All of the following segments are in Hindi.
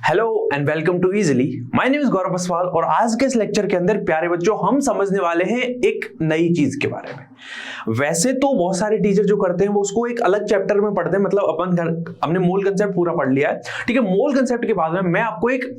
Hello and welcome to easily. My name is Gaurav Baswal और आज के इस लेक्चर के अंदर प्यारे बच्चों हम समझने वाले हैं एक नई चीज के बारे में। वैसे तो बहुत सारे टीचर जो करते हैं वो उसको एक अलग चैप्टर में पढ़ते हैं, मतलब हमने मोल कंसेप्ट पूरा पढ़ लिया है, ठीक है। मोल कंसेप्ट के बाद में मैं आपको एक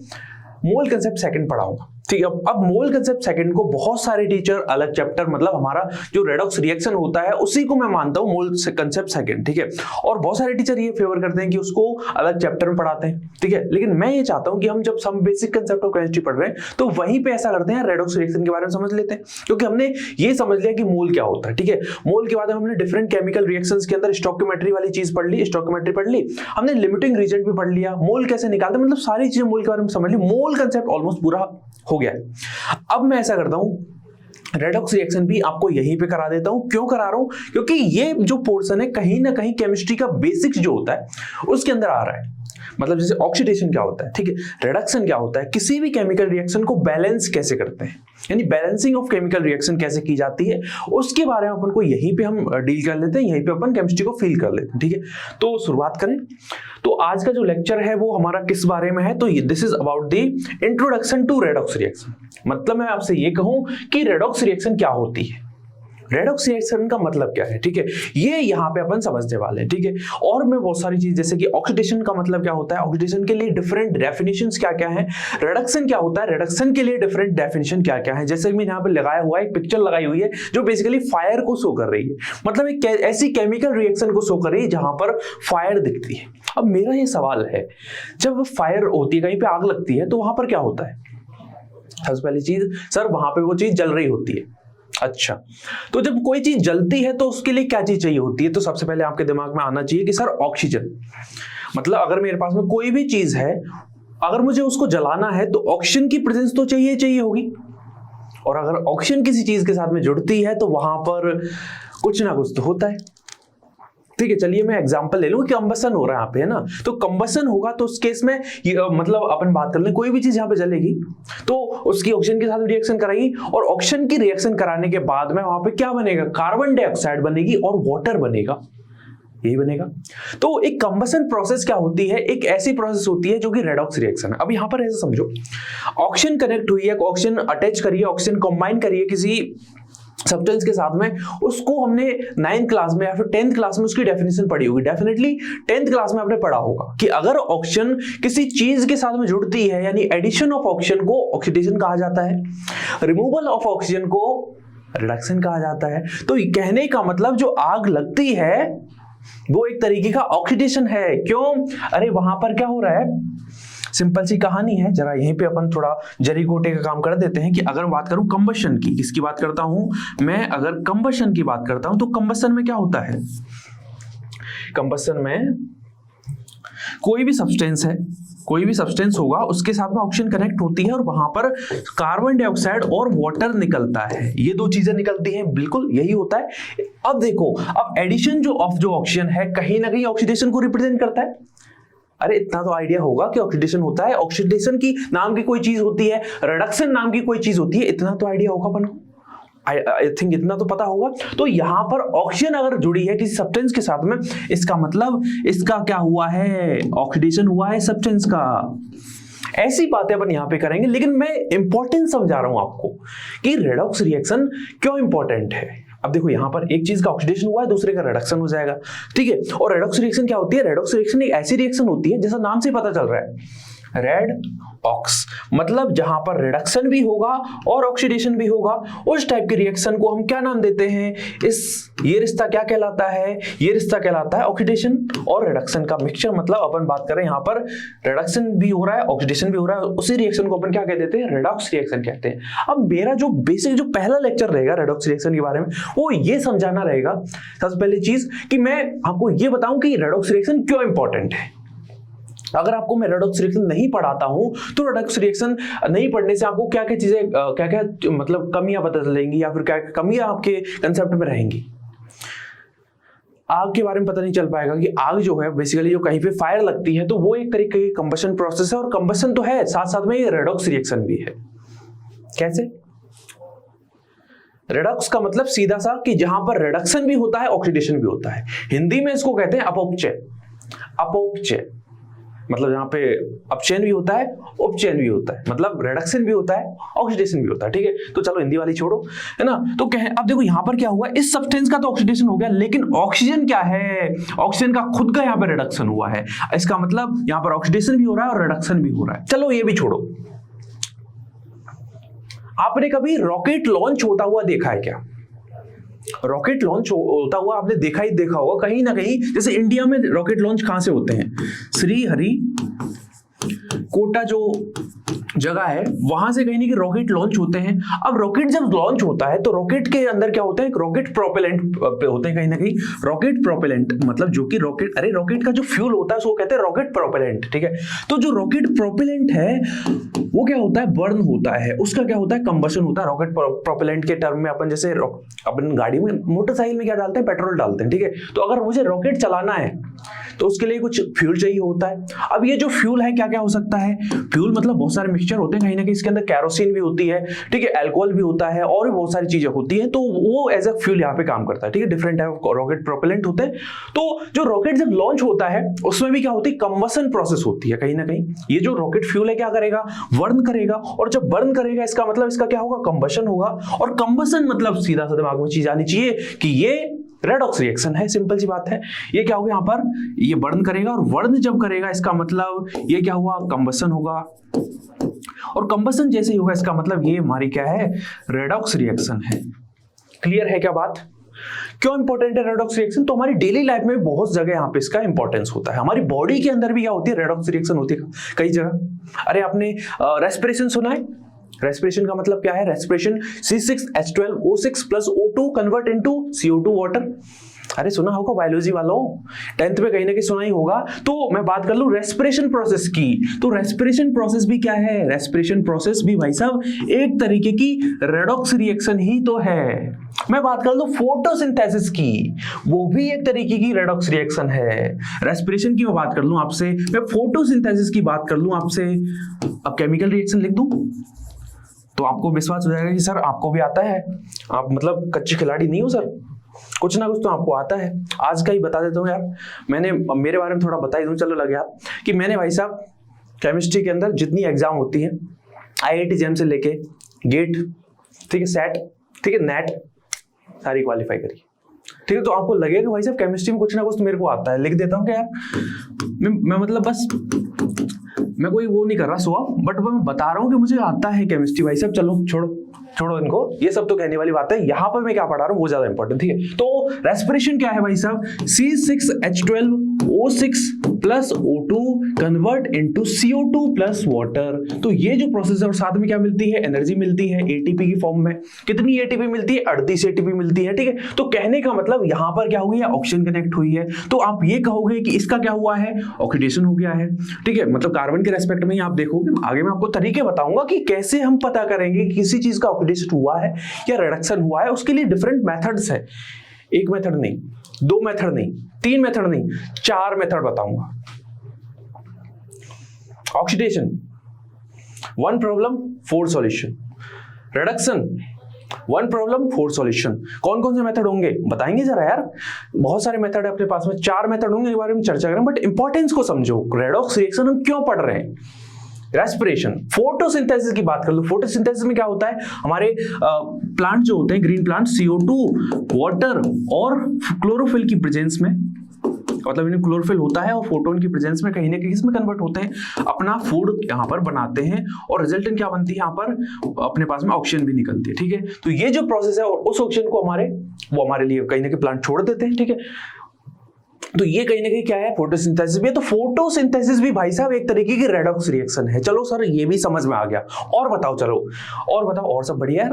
मोल कंसेप्ट सेकंड पढ़ाऊंगा, ठीक है। अब मोल कंसेप्ट सेकंड को बहुत सारे टीचर अलग चैप्टर, मतलब हमारा जो रेडॉक्स रिएक्शन होता है उसी को मैं मानता हूं मोल कंसेप्ट सेकंड, ठीक है। और बहुत सारे टीचर ये फेवर करते हैं कि उसको अलग चैप्टर में पढ़ाते हैं, ठीक है। लेकिन मैं ये चाहता हूं कि हम जब some basic concept of chemistry पढ़ रहे हैं तो वहीं पे ऐसा करते हैं, रेडॉक्स रिएक्शन के बारे में समझ लेते हैं, क्योंकि हमने ये समझ लिया कि मोल क्या होता है, ठीक है। मोल के बाद हमने डिफरेंट केमिकल रिएक्शंस के अंदर स्टोइकियोमेट्री वाली चीज पढ़ ली, स्टोइकियोमेट्री पढ़ ली, हमने लिमिटिंग रीजन भी पढ़ लिया, मोल कैसे निकालते हैं, मतलब सारी चीजें मोल के बारे में समझ ली। मोल कंसेप्ट ऑलमोस्ट पूरा हो गया है। अब मैं ऐसा करता हूं, रेडॉक्स रिएक्शन भी आपको यहीं पे करा देता हूं। क्यों करा रहा हूं? क्योंकि ये जो पोर्शन है कहीं ना कहीं केमिस्ट्री का बेसिक्स जो होता है उसके अंदर आ रहा है। मतलब जैसे ऑक्सीडेशन क्या होता है, ठीक है, रिडक्शन क्या होता है, किसी भी केमिकल रिएक्शन को बैलेंस कैसे करते हैं, यानी बैलेंसिंग ऑफ केमिकल रिएक्शन कैसे की जाती है, उसके बारे में अपन को यहीं पे हम डील कर लेते हैं, यहीं पे अपन केमिस्ट्री को फील कर लेते हैं, ठीक है। तो शुरुआत करें। तो आज का जो लेक्चर है वो हमारा किस बारे में है, तो this is about the introduction to redox reaction. मतलब मैं आपसे ये कहूं कि रेडॉक्स रिएक्शन क्या होती है, रेडॉक्स रिएक्शन का मतलब क्या है, ठीक है, ये यहां पे अपन समझने वाले हैं, ठीक है। और मैं बहुत सारी चीज, जैसे कि ऑक्सीडेशन का मतलब क्या होता है, ऑक्सीडेशन के लिए डिफरेंट डेफिनेशंस क्या क्या है, रिडक्शन क्या होता है, रिडक्शन के लिए डिफरेंट डेफिनेशन क्या क्या है। जैसे कि मैं यहां पे लगाया हुआ एक पिक्चर लगाई हुई है जो बेसिकली फायर को शो कर रही है, मतलब एक ऐसी केमिकल रिएक्शन को शो कर रही है जहां पर फायर दिखती है। अब मेरा ये सवाल है, जब फायर होती है, कहीं पे आग लगती है, तो वहां पर क्या होता है? सबसे पहली चीज, सर वहां पे वो चीज जल रही होती है। अच्छा, तो जब कोई चीज जलती है तो उसके लिए क्या चीज चाहिए होती है? तो सबसे पहले आपके दिमाग में आना चाहिए कि सर ऑक्सीजन। मतलब अगर मेरे पास में कोई भी चीज है, अगर मुझे उसको जलाना है तो ऑक्सीजन की प्रेजेंस तो चाहिए होगी, और अगर ऑक्सीजन किसी चीज के साथ में जुड़ती है तो वहां पर कुछ ना कुछ तो होता है, ठीक है। चलिए मैं एग्जांपल ले लूं कि कंबसन हो रहा है यहाँ पे, है ना। तो कंबसन होगा तो उस केस में मतलब अपन बात कर लें, कोई भी चीज यहाँ पे जलेगी तो उसकी ऑक्सीजन के साथ रिएक्शन कराएगी, और ऑक्सीजन की रिएक्शन कराने के बाद में वहां पे क्या बनेगा? कार्बन डाइऑक्साइड बनेगी और वाटर बनेगा, यही बनेगा। तो एक कंबसन प्रोसेस क्या होती है? एक ऐसी प्रोसेस होती है जो कि रेडॉक्स रिएक्शन है। अब यहां पर ऐसे समझो, ऑक्सीजन कनेक्ट हुई है, ऑक्सीजन अटैच करिए, ऑक्सीजन कंबाइन करिए किसी सब्सटेंस के साथ में, उसको हमने 9th क्लास में या फिर 10th क्लास में उसकी डेफिनेशन पढ़ी होगी, डेफिनेटली 10th क्लास में आपने पढ़ा होगा कि अगर ऑक्सीजन किसी चीज के साथ में जुड़ती है, यानी एडिशन ऑफ ऑक्सीजन को ऑक्सीडेशन कहा जाता है, रिमूवल ऑफ ऑक्सीजन को रिडक्शन कहा जाता है। तो कहने का मतलब जो आग लगती है वो एक तरीके का ऑक्सीडेशन है। क्यों? अरे वहां पर क्या हो रहा है, सिंपल सी कहानी है, जरा यहीं पे अपन थोड़ा जरी गोटे का काम कर देते हैं कि अगर बात करूं कंबशन की, किसकी बात करता हूं मैं? अगर कंबशन की बात करता हूं तो कंबशन में क्या होता है? कंबशन में कोई भी सब्सटेंस है, कोई भी सब्सटेंस होगा, उसके साथ में ऑक्सीजन कनेक्ट होती है और वहां पर कार्बन डाइऑक्साइड और वाटर निकलता है, ये दो चीजें निकलती हैं, बिल्कुल यही होता है। अब देखो, अब एडिशन जो ऑक्सीजन है कहीं ना कहीं ऑक्सीडेशन को रिप्रेजेंट करता है। अरे इतना तो आइडिया होगा कि ऑक्सीडेशन होता है, ऑक्सीडेशन की नाम की कोई चीज होती है, रिडक्शन नाम की कोई चीज होती है, इतना तो आइडिया होगा अपन को, आई थिंक इतना तो पता होगा। तो यहां पर ऑक्सीजन अगर जुड़ी है किसी सब्सटेंस के साथ में, इसका मतलब इसका क्या हुआ है? ऑक्सीडेशन हुआ है सब्सटेंस का। ऐसी बातें अपन यहां पे करेंगे, लेकिन मैं इंपॉर्टेंस समझा रहा हूं आपको कि रेडॉक्स रिएक्शन क्यों इंपॉर्टेंट है। अब देखो, यहां पर एक चीज का ऑक्सीडेशन हुआ है, दूसरे का रिडक्शन हो जाएगा, ठीक है। और रेडॉक्स रिएक्शन क्या होती है? रेडॉक्स रिएक्शन एक ऐसी रिएक्शन होती है, जैसा नाम से पता चल रहा है, रेड ऑक्स, मतलब जहां पर रिडक्शन भी होगा और ऑक्सीडेशन भी होगा, उस टाइप की रिएक्शन को हम क्या नाम देते हैं? ये रिश्ता क्या कहलाता है? ये रिश्ता कहलाता है ऑक्सीडेशन और रिडक्शन का मिक्सचर। मतलब अपन बात करें यहां पर रिडक्शन भी हो रहा है, ऑक्सीडेशन भी हो रहा है, उसी रिएक्शन को अपन क्या कह देते हैं? रेडॉक्स रिएक्शन कहते हैं। अब मेरा जो बेसिक जो पहला लेक्चर रहेगा रेडॉक्स रिएक्शन के बारे में, वो ये समझाना रहेगा, सबसे पहली चीज कि मैं आपको ये बताऊं कि रेडॉक्स रिएक्शन क्यों इंपॉर्टेंट है। अगर आपको मैं रेडॉक्स रिएक्शन नहीं पढ़ाता हूं तो रेडॉक्स रिएक्शन नहीं पढ़ने से आपको क्या क्या चीजें, क्या क्या मतलब कमियां पता चलेंगी, या फिर क्या कमियां आपके कंसेप्ट में रहेंगी। आग के बारे में पता नहीं चल पाएगा कि आग जो है बेसिकली जो कहीं पे फायर लगती है तो वो एक तरीके की कंबशन प्रोसेस है, और कंबशन तो है, साथ साथ में ये रेडॉक्स रिएक्शन भी है। कैसे? रेडॉक्स का मतलब सीधा सा कि जहां पर रिडक्शन भी होता है, ऑक्सीडेशन भी होता है। हिंदी में इसको कहते हैं अपौपचय। अपौपचय मतलब यहाँ पे अपचयन भी होता है, उपचयन भी होता है, मतलब रिडक्शन भी होता है, ऑक्सीडेशन भी होता है। ठीक है, तो चलो हिंदी वाली छोड़ो, है ना। तो अब देखो यहाँ पर क्या हुआ, इस सब्सटेंस का तो ऑक्सीडेशन हो गया, लेकिन ऑक्सीजन क्या है, ऑक्सीजन का खुद का यहाँ पे रिडक्शन हुआ है। इसका मतलब यहाँ पर ऑक्सीडेशन भी हो रहा है और रिडक्शन भी हो रहा है। चलो ये भी छोड़ो, आपने कभी रॉकेट लॉन्च होता हुआ देखा है क्या? रॉकेट लॉन्च होता हुआ आपने देखा होगा कहीं ना कहीं। जैसे इंडिया में रॉकेट लॉन्च कहां से होते हैं, श्री हरि कोटा जो जगह है वहां से कहीं ना कहीं रॉकेट लॉन्च होते हैं। अब रॉकेट जब लॉन्च होता है तो रॉकेट के अंदर क्या होता है, रॉकेट प्रोपेलेंट होते हैं कहीं ना कहीं। रॉकेट प्रोपेलेंट मतलब जो कि रॉकेट का जो फ्यूल होता है उसको कहते हैं रॉकेट प्रोपेलेंट। ठीक है, तो जो रॉकेट प्रोपेलेंट है वो क्या होता है, बर्न होता है, उसका क्या होता है, कंबशन होता है। रॉकेट प्रोपेलेंट के टर्म में अपन जैसे अपन गाड़ी में, मोटरसाइकिल में क्या डालते हैं, पेट्रोल डालते हैं। ठीक है, तो अगर मुझे रॉकेट चलाना है तो उसके लिए कुछ फ्यूल चाहिए होता है। अब ये जो फ्यूल है क्या क्या हो सकता है, फ्यूल मतलब बहुत सारे मिक्सचर होते हैं कहीं ना कहीं, इसके अंदर कैरोसिन भी होती है, ठीक है, अल्कोहल भी होता है और भी बहुत सारी चीजें होती है, तो वो एज अ फ्यूल यहाँ पे काम करता है। ठीक है, different type of rocket propellant होते हैं। तो जो रॉकेट जब लॉन्च होता है उसमें भी क्या होती है, कंबशन प्रोसेस होती है कहीं ना कहीं। ये जो रॉकेट फ्यूल है क्या करेगा, बर्न करेगा, और जब बर्न करेगा इसका मतलब इसका क्या होगा, कंबशन होगा। और कंबशन मतलब सीधा सा दिमाग में चीज आनी चाहिए कि ये रेडॉक्स रिएक्शन है, सिंपल सी बात है। ये क्या होगा, यहाँ पर ये बर्न करेगा और बर्न जब करेगा इसका मतलब ये क्या हुआ, कंबशन होगा। और कंबशन जैसे ही होगा इसका मतलब ये हमारी क्या है, रेडॉक्स रिएक्शन है। क्लियर है क्या बात? क्यों इंपॉर्टेंट है रेडॉक्स रिएक्शन? तो हमारी डेली लाइफ में बहुत जगह यहाँ पे इसका इंपॉर्टेंस होता है। हमारी बॉडी के अंदर भी क्या होती है, रेडॉक्स रिएक्शन होती है कई जगह। अरे आपने रेस्पिरेशन सुना है? रेस्पिरेशन का मतलब क्या है, respiration C6H12O6 plus O2 convert into CO2 water. अरे सुना होगा बायोलॉजी वालों, 10th में कहीं ना कहीं सुना ही होगा। तो मैं बात कर लूं रेस्पिरेशन प्रोसेस की, तो रेस्पिरेशन प्रोसेस भी क्या है, रेस्पिरेशन प्रोसेस भी भाई साहब एक तरीके की रेडॉक्स रिएक्शन ही तो है। मैं बात कर लूं फोटोसिंथेसिस की, वो भी एक तरीके की रेडॉक्स रिएक्शन है। रेस्पिरेशन की मैं बात कर लूं आपसे, मैं फोटोसिंथेसिस की बात कर लूं आपसे, अब केमिकल रिएक्शन लिख दूं तो आपको विश्वास हो जाएगा कि सर आपको भी आता है, आप मतलब कच्चे खिलाड़ी नहीं हो सर, कुछ ना कुछ तो आपको आता है। आज का ही बता देता हूँ यार, मैंने मेरे बारे में थोड़ा बता ही दूं, चलो लग यार, कि मैंने भाई साहब केमिस्ट्री के अंदर जितनी एग्जाम होती है IIT जेम से लेके गेट, ठीक है, सेट, ठीक है, नेट, सारी क्वालिफाई करी। ठीक है, तो आपको लगेगा भाई साहब केमिस्ट्री में कुछ ना कुछ तो मेरे को आता है, लिख देता हूँ क्या यार, मैं मतलब बस मैं कोई वो नहीं कर रहा शो ऑफ, बट मैं बता रहा हूँ कि मुझे आता है केमिस्ट्री भाई साहब। चलो छोड़ो इनको, ये सब तो कहने वाली बात है। यहाँ पर मैं क्या पढ़ा रहा हूँ वो ज्यादा इंपॉर्टेंट। ठीक है, तो रेस्पिरेशन क्या है भाई साहब, C6H12O6 plus O2 convert into CO2 plus water. तो ये जो प्रोसेस है, और साथ में क्या मिलती है, एनर्जी मिलती है ATP की फॉर्म में। कितनी ATP मिलती है, 38 ATP मिलती है। ठीक है, तो कहने का मतलब यहाँ पर क्या हुई है, ऑक्सीजन कनेक्ट हुई है। तो आप ये कहोगे कि इसका क्या हुआ है, ऑक्सीडेशन हो गया है। ठीक है, मतलब कार्बन के रेस्पेक्ट में ही आप देखोगे, आगे मैं आपको तरीके बताऊंगा कि कैसे हम पता करेंगे कि किसी चीज का ऑक्सीडेशन हुआ है या रिडक्शन हुआ है। उसके लिए डिफरेंट मेथड्स है, एक मेथड नहीं, 2 मेथड नहीं, 3 मेथड नहीं, 4 मेथड बताऊंगा। Oxidation 1 problem 4 solution, reduction 1 problem 4 solution. कौन कौन से मेथड होंगे बताएंगे जरा यार, बहुत सारे मेथड है अपने पास में, 4 मेथड होंगे, इस बारे में चर्चा करें। बट इंपॉर्टेंस को समझो, रेडॉक्स रिएक्शन हम क्यों पढ़ रहे हैं। रेस्पिरेशन, फोटोसिंथेसिस की बात कर लो। फोटोसिंथेसिस में क्या होता है, हमारे प्लांट जो होते हैं, ग्रीन प्लांट, CO2 वाटर और क्लोरोफिल की प्रेजेंस में, मतलब इन्हें क्लोरोफिल होता है और फोटोन की प्रेजेंस में कहीं ना कहीं इसमें कन्वर्ट होते हैं, अपना फूड यहाँ पर बनाते हैं, और रिजल्टेंट क्या बनती है, यहाँ पर अपने पास में ऑक्सीजन भी निकलती है। ठीक है, तो ये जो प्रोसेस है, और उस ऑक्सीजन को हमारे लिए कहीं ना कहीं प्लांट छोड़ देते हैं। ठीक है, तो ये कहीं ना कहीं क्या है, फोटोसिंथेसिस भी है। तो फोटोसिंथेसिस भी भाई साहब एक तरीके की रेडॉक्स रिएक्शन है। चलो सर ये भी समझ में आ गया, और बताओ, चलो और बताओ, और सब बढ़िया यार।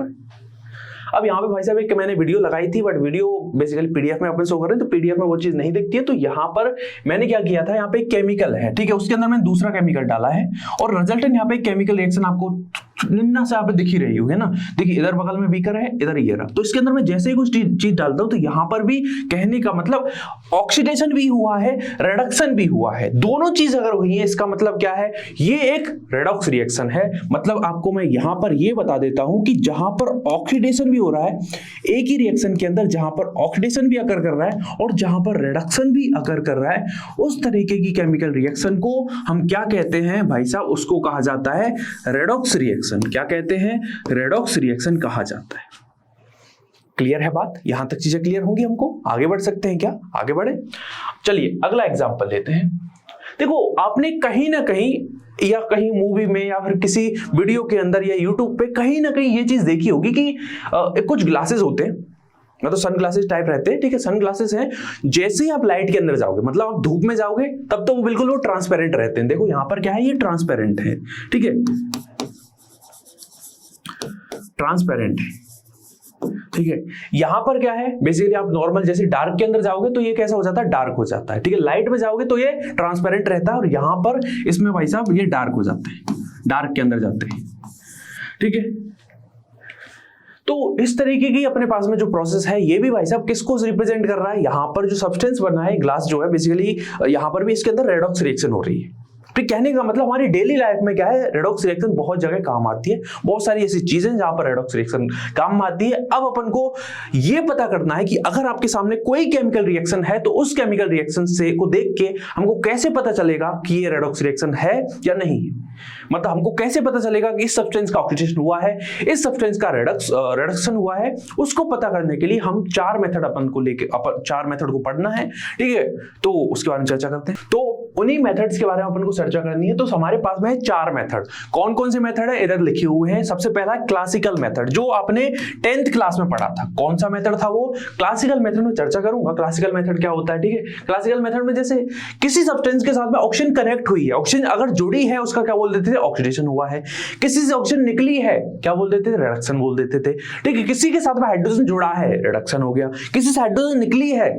अब यहाँ पे भाई साहब एक मैंने वीडियो लगाई थी, बट वीडियो बेसिकली PDF में अपन शो कर रहे हैं, तो PDF में वो चीज नहीं दिखती है। तो यहाँ पर मैंने क्या किया था, यहाँ पे एक केमिकल है, ठीक है, उसके अंदर मैंने दूसरा केमिकल डाला है, और रिजल्टेंट यहाँ पे केमिकल रिएक्शन आपको निम्ना से आप दिख ही रही होगी ना, देखिए इधर बगल में बीकर है, इधर ये रहा, तो इसके अंदर मैं जैसे ही कुछ चीज डालता हूं तो यहां पर भी कहने का मतलब ऑक्सीडेशन भी हुआ है, रिडक्शन भी हुआ है, दोनों चीज अगर हुई है इसका मतलब क्या है, ये एक रेडॉक्स रिएक्शन है। मतलब आपको मैं यहां पर ये बता देता हूं कि जहां पर ऑक्सीडेशन भी हो रहा है एक ही रिएक्शन के अंदर, जहां पर ऑक्सीडेशन भी अकर कर रहा है और जहां पर रिडक्शन भी अकर कर रहा है, उस तरीके की केमिकल रिएक्शन को हम क्या कहते हैं भाई साहब, उसको कहा जाता है रेडॉक्स रिएक्शन। क्या कहते हैं, रेडॉक्स रिएक्शन कहा जाता है। क्लियर है बात, यहां तक चीजें क्लियर होंगी, हमको आगे बढ़ सकते हैं क्या, आगे बढ़े। चलिए अगला एग्जांपल लेते हैं। देखो आपने कहीं ना कहीं या कहीं मूवी में या फिर किसी वीडियो के अंदर या यूट्यूब पे कहीं ना कहीं ये चीज देखी होगी कि कुछ ग्लासेस होते हैं, मतलब सन ग्लासेस टाइप रहते हैं, ठीक है, सन ग्लासेस हैं, जैसे ही आप लाइट के अंदर जाओगे, मतलब आप धूप में जाओगे तब तो वो बिल्कुल वो ट्रांसपेरेंट रहते हैं। देखो यहां पर क्या है, ये ट्रांसपेरेंट है, ठीक है, ट्रांसपेरेंट है, ठीक है। यहां पर क्या है, बेसिकली आप नॉर्मल जैसे डार्क के अंदर जाओगे तो ये कैसा हो जाता है, डार्क हो जाता है, ठीक है। लाइट में जाओगे तो ये ट्रांसपेरेंट रहता है और यहां पर इसमें भाई साहब ये डार्क हो जाते हैं, डार्क के अंदर जाते हैं, ठीक है। तो इस तरीके की अपने पास में जो प्रोसेस है ये भी भाई साहब किसको रिप्रेजेंट कर रहा है, यहां पर जो सब्सटेंस बना है ग्लास जो है, बेसिकली यहां पर भी इसके अंदर रेडॉक्स रिएक्शन हो रही है। तो कहने का मतलब हमारी डेली लाइफ में क्या है, रेडॉक्स रिएक्शन बहुत जगह काम आती है, बहुत सारी ऐसी चीजें जहां पर रेडॉक्स रिएक्शन काम आती है। अब अपन को ये पता करना है कि अगर आपके सामने कोई केमिकल रिएक्शन है तो उस केमिकल रिएक्शन से को देख के हमको कैसे पता चलेगा कि ये रेडॉक्स रिएक्शन है या नहीं है, मतलब हमको कैसे पता चलेगा कि इस सब्सटेंस का ऑक्सीडेशन हुआ है, इस सब्सटेंस का रिडक्शन हुआ है। उसको पता करने के लिए हम चार मेथड अपन को लेके चार मेथड को पढ़ना है, ठीक है। तो उसके बारे में चर्चा करते हैं। तो उन्हीं मेथड्स के बारे में अपन को चर्चा करनी है। तो हमारे पास में है चार मेथड। कौन कौन से मेथड है, इधर लिखे हुए हैं। सबसे पहला क्लासिकल मेथड, जो आपने 10th क्लास में पढ़ा था। कौन सा मेथड था वो, क्लासिकल मेथड में चर्चा करूंगा। क्लासिकल मेथड क्या होता है, ठीक है। क्लासिकल मेथड में जैसे किसी सब्सटेंस के साथ में ऑक्सीजन कनेक्ट हुई है, ऑक्सीजन अगर जुड़ी है उसका क्या बोल देते थे, ऑक्सीडेशन हुआ है। किसी से ऑक्सीजन निकली है क्या बोल देते थे, रिडक्शन बोल देते थे, ठीक है। किसी के साथ में हाइड्रोजन जुड़ा है, रिडक्शन हो गया। किसी से हाइड्रोजन निकली है,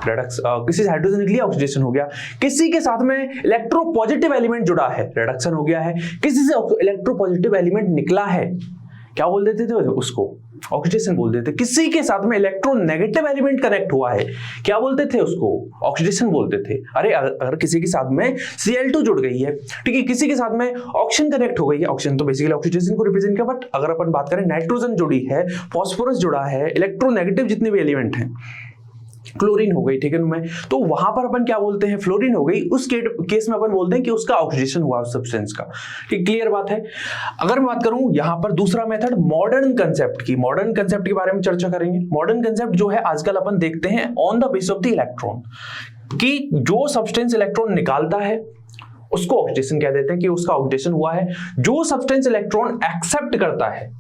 किसी से हाइड्रोजन निकली, ऑक्सीडेशन हो गया। किसी के साथ में इलेक्ट्रोपॉजिटिव एलिमेंट जुड़ा है, रिडक्शन हो गया है। किसी से इलेक्ट्रोपॉजिटिव एलिमेंट निकला है, क्या बोल देते थे उसको, ऑक्सीडेशन बोल देते। किसी के साथ में इलेक्ट्रोनेगेटिव एलिमेंट कनेक्ट हुआ है, क्या बोलते थे उसको, ऑक्सीडेशन बोलते थे। अरे अगर किसी के साथ में Cl2 जुड़ गई है, ठीक है, किसी के साथ में ऑक्सीजन कनेक्ट हो गई है, ऑक्सीजन तो बेसिकली ऑक्सीडेशन को रिप्रेजेंट किया, बट अगर अपन बात करें नाइट्रोजन जुड़ी है, फास्फोरस जुड़ा है, इलेक्ट्रोनेगेटिव जितने भी एलिमेंट हैं, क्लोरीन हो गई, ठीक है मैं, तो वहां पर अपन क्या बोलते हैं, फ्लोरीन हो गई। उस केस में अपन बोलते हैं कि उसका ऑक्सीडेशन हुआ उस सब्सटेंस का, ठीक, क्लियर बात है। अगर मैं बात करूं यहां पर दूसरा मेथड मॉडर्न कंसेप्ट की, मॉडर्न कंसेप्ट के बारे में चर्चा करेंगे। मॉडर्न कंसेप्ट जो है आजकल अपन देखते हैं on the base of the electron, कि जो सब्सटेंस इलेक्ट्रॉन निकालता है उसको ऑक्सीडेशन कह देते हैं कि उसका ऑक्सीडेशन हुआ है। जो सब्सटेंस इलेक्ट्रॉन एक्सेप्ट करता है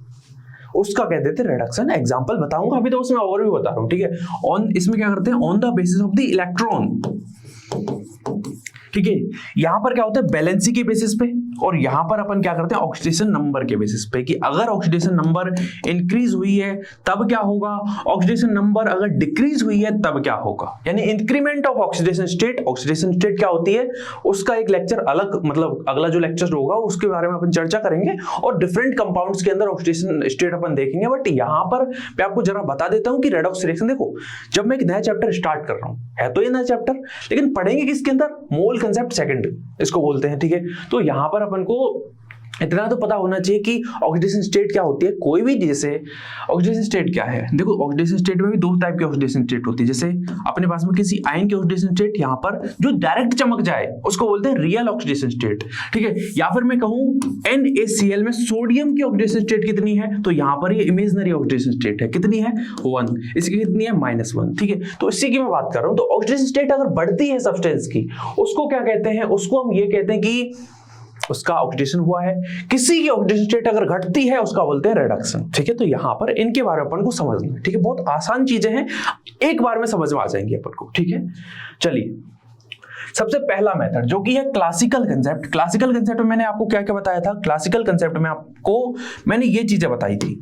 उसका कह देते हैं रिडक्शन। एग्जांपल बताऊंगा, अभी तो उसमें ओवरव्यू बता रहा हूं, ठीक है। ऑन इसमें क्या करते हैं, on the basis of the electron, ठीक है। यहां पर क्या होता है, बैलेंसी के बेसिस पे, और यहां पर अपन क्या करते हैं, ऑक्सीडेशन नंबर के बेसिस पे, कि अगर ऑक्सीडेशन नंबर इंक्रीज हुई है तब क्या होगा, ऑक्सीडेशन नंबर अगर डिक्रीज हुई है तब क्या होगा, यानी increment of oxidation state. Oxidation state क्या होती है उसका एक लेक्चर अलग, मतलब अगला जो लेक्चर होगा उसके बारे में अपन चर्चा करेंगे, और डिफरेंट कंपाउंड्स के अंदर ऑक्सीडेशन स्टेट अपन देखेंगे। बट यहां पर मैं आपको जरा बता देता हूं कि रेडॉक्स रिएक्शन, देखो जब मैं एक नया चैप्टर स्टार्ट कर रहा हूं, है तो ये नया चैप्टर, लेकिन पढ़ेंगे किसके अंदर, मोल कंसेप्ट सेकंड इसको बोलते हैं, ठीक है। तो यहां पर अपन को इतना तो पता होना चाहिए कि ऑक्सीडेशन स्टेट क्या होती है। कोई भी, जैसे ऑक्सीडेशन स्टेट क्या है, देखो ऑक्सीडेशन स्टेट में भी दो टाइप की ऑक्सीडेशन स्टेट होती है। जैसे अपने पास में किसी आयन की ऑक्सीडेशन स्टेट यहां पर जो डायरेक्ट चमक जाए उसको बोलते हैं रियल ऑक्सीडेशन स्टेट, ठीक है। या फिर मैं कहूं NaCl में सोडियम की ऑक्सीडेशन स्टेट कितनी है, तो यहां पर ये इमेजिनरी ऑक्सीडेशन स्टेट है, कितनी है 1, इसकी कितनी है -1, ठीक है। तो इसी की मैं बात कर रहा हूं। तो ऑक्सीडेशन स्टेट अगर बढ़ती है सब्सटेंस की, उसको क्या कहते हैं, उसको हम ये कहते हैं कि उसका ऑक्सीडेशन हुआ है। किसी की ऑक्सीडेशन स्टेट अगर घटती है उसका बोलते हैं रिडक्शन, ठीक है। तो यहां पर इनके बारे में अपन को समझना है, ठीक है। बहुत आसान चीजें हैं, एक बार में समझ में आ जाएंगी अपन को, ठीक है। चलिए सबसे पहला मेथड जो कि है क्लासिकल कंसेप्ट। क्लासिकल कंसेप्ट में मैंने आपको क्या क्या बताया था, क्लासिकल कंसेप्ट में आपको मैंने ये चीजें बताई थी।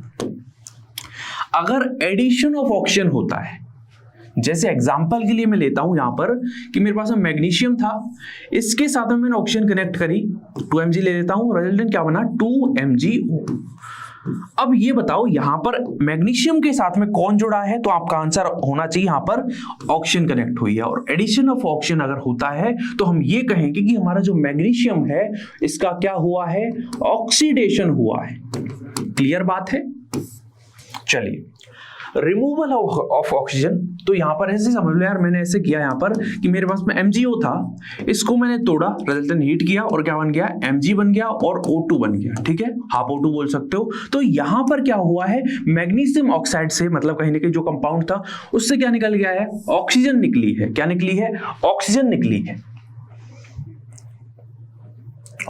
अगर एडिशन ऑफ ऑक्सीजन होता है, जैसे एग्जांपल के लिए मैं लेता हूं यहां पर कि मेरे पास में मैग्नीशियम था, इसके साथ में मैंने ऑक्सीजन कनेक्ट करी, 2Mg ले लेता हूं, रिजल्टेंट क्या बना 2MgO। अब ये बताओ यहां पर मैग्नीशियम के साथ में कौन जुड़ा है, तो आपका आंसर होना चाहिए यहां पर ऑक्सीजन कनेक्ट हुई है। और एडिशन ऑफ ऑक्सीजन अगर होता है तो हम ये कहेंगे कि हमारा जो मैग्नीशियम है इसका क्या हुआ है, ऑक्सीडेशन हुआ है। क्लियर बात है। चलिए रिमूवल ऑफ ऑक्सीजन, तो यहां पर ऐसे समझ लो यार, मैंने ऐसे किया यहां पर कि मेरे पास में MgO था, इसको मैंने तोड़ा, रिजल्टेंट हीट किया और क्या बन गया, Mg बन गया और O2 बन गया, ठीक है, हाफ O2 बोल सकते हो। तो यहां पर क्या हुआ है, मैग्नीशियम ऑक्साइड से मतलब कहीं ना कहीं जो कंपाउंड था उससे क्या निकल गया है, ऑक्सीजन निकली है। क्या निकली है, ऑक्सीजन निकली है,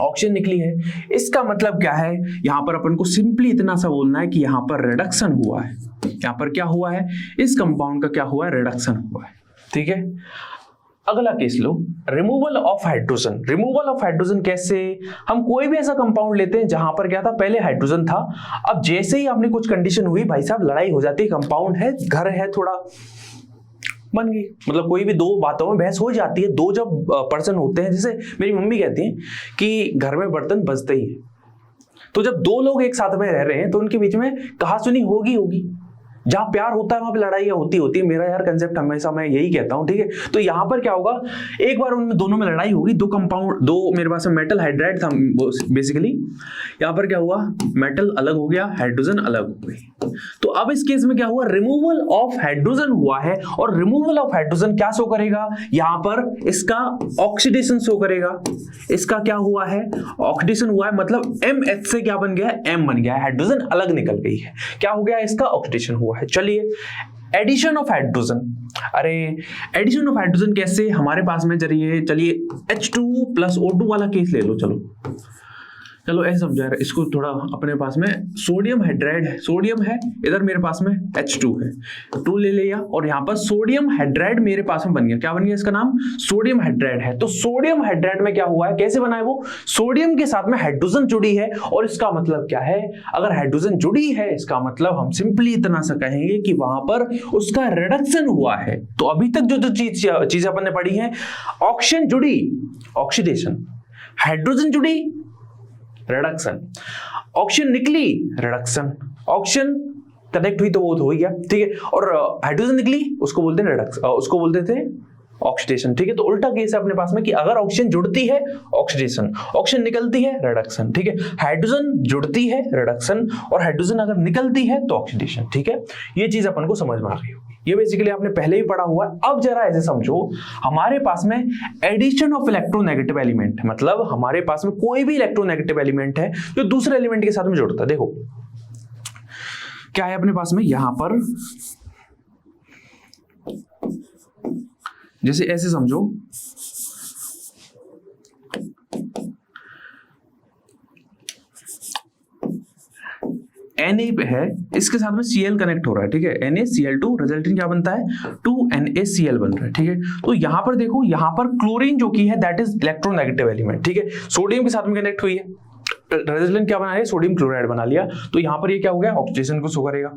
ऑक्सीजन निकली है। इसका मतलब क्या है, यहां पर अपन को सिंपली इतना सा बोलना है कि यहां पर रिडक्शन हुआ है। यहां पर क्या हुआ है, इस कंपाउंड का क्या हुआ है, रिडक्शन हुआ है, ठीक है। अगला case low, removal of hydrogen. Removal of hydrogen कैसे, हम कोई भी ऐसा कंपाउंड लेते हैं जहां पर क्या था, पहले हाइड्रोजन था, अब जैसे ही आपने कुछ कंडीशन हुई, भाई साहब लड़ाई हो जाती है, कंपाउंड है, घर है, थोड़ा बन गई। मतलब कोई भी दो बातों में बहस हो जाती है, दो जब पर्सन होते हैं, जैसे मेरी मम्मी कहती हैं कि घर में बर्तन बजते ही है, तो जब दो लोग एक साथ में रह रहे हैं तो उनके बीच में कहासुनी होगी। जहां प्यार होता है वहां पे लड़ाई होती है। मेरा यार कंसेप्ट हमेशा मैं यही कहता हूं, ठीक है। तो यहां पर क्या होगा, एक बार उनमें दोनों में लड़ाई होगी, दो कंपाउंड, दो मेरे पास मेटल हाइड्राइड था बेसिकली, यहां पर क्या हुआ, मेटल अलग हो गया, हाइड्रोजन अलग हो गई। तो अब इस केस में क्या हुआ, रिमूवल ऑफ हाइड्रोजन हुआ है, और रिमूवल ऑफ हाइड्रोजन क्या शो करेगा, यहां पर इसका ऑक्सीडेशन शो करेगा। इसका क्या हुआ है, ऑक्सीडेशन हुआ है, मतलब MH से क्या बन गया है, M बन गया है, हाइड्रोजन अलग निकल गई है। क्या हो गया, इसका ऑक्सीडेशन हुआ है। चलिए एडिशन ऑफ हाइड्रोजन, अरे एडिशन ऑफ हाइड्रोजन कैसे, हमारे पास में चलिए H2 + O2 वाला केस ले लो। चलो ऐसे समझा रहा है इसको, थोड़ा अपने पास में सोडियम हाइड्राइड है, सोडियम है, इधर मेरे पास में H2 है, 2 ले लिया, और यहां पर सोडियम हाइड्राइड मेरे पास में बन गया। क्या बन गया, इसका नाम सोडियम हाइड्राइड है। तो सोडियम हाइड्राइड में क्या हुआ है, कैसे बना है वो, सोडियम के साथ में हाइड्रोजन जुड़ी है, और इसका मतलब क्या है, अगर हाइड्रोजन जुड़ी है इसका मतलब हम सिंपली इतना सा कहेंगे कि वहां पर उसका रिडक्शन हुआ है। तो अभी तक जो चीज अपन ने पढ़ी है, ऑक्सीजन जुड़ी, ऑक्सीडेशन, हाइड्रोजन जुड़ी, रिडक्शन, ऑक्सीजन निकली, रिडक्शन, ऑक्सीजन कनेक्ट हुई तो वो हो गया, ठीक है, और हाइड्रोजन निकली उसको बोलते हैं रिडक्शन, उसको बोलते थे ऑक्सीडेशन, ठीक है। तो उल्टा केस है अपने पास में कि अगर ऑक्सीजन जुड़ती है ऑक्सीडेशन, ऑक्सीजन निकलती है रिडक्शन, ठीक है, हाइड्रोजन जुड़ती है रिडक्शन, और हाइड्रोजन अगर निकलती है तो ऑक्सीडेशन, ठीक है। ये चीज अपन को समझ में आ रही होगी, ये बेसिकली आपने पहले ही पढ़ा हुआ है। अब जरा ऐसे समझो, हमारे पास में एडिशन ऑफ इलेक्ट्रोनेगेटिव एलिमेंट, मतलब हमारे पास में कोई भी इलेक्ट्रोनेगेटिव एलिमेंट है जो दूसरे एलिमेंट के साथ में जुड़ता है। देखो क्या है अपने पास में, यहां पर जैसे ऐसे समझो, Na है, इसके साथ में Cl कनेक्ट हो रहा है, ठीक है, NaCl2, रिजल्टेंट क्या बनता है, 2NaCl बन रहा है, ठीक है। तो यहां पर देखो, यहां पर क्लोरीन जो की है दैट इज इलेक्ट्रोनेगेटिव एलिमेंट, ठीक है, सोडियम के साथ में कनेक्ट हुई है, रिजल्टेंट क्या बना है, सोडियम क्लोराइड बना लिया। तो यहां पर ये क्या हो गया, ऑक्सीडेशन को शो करेगा।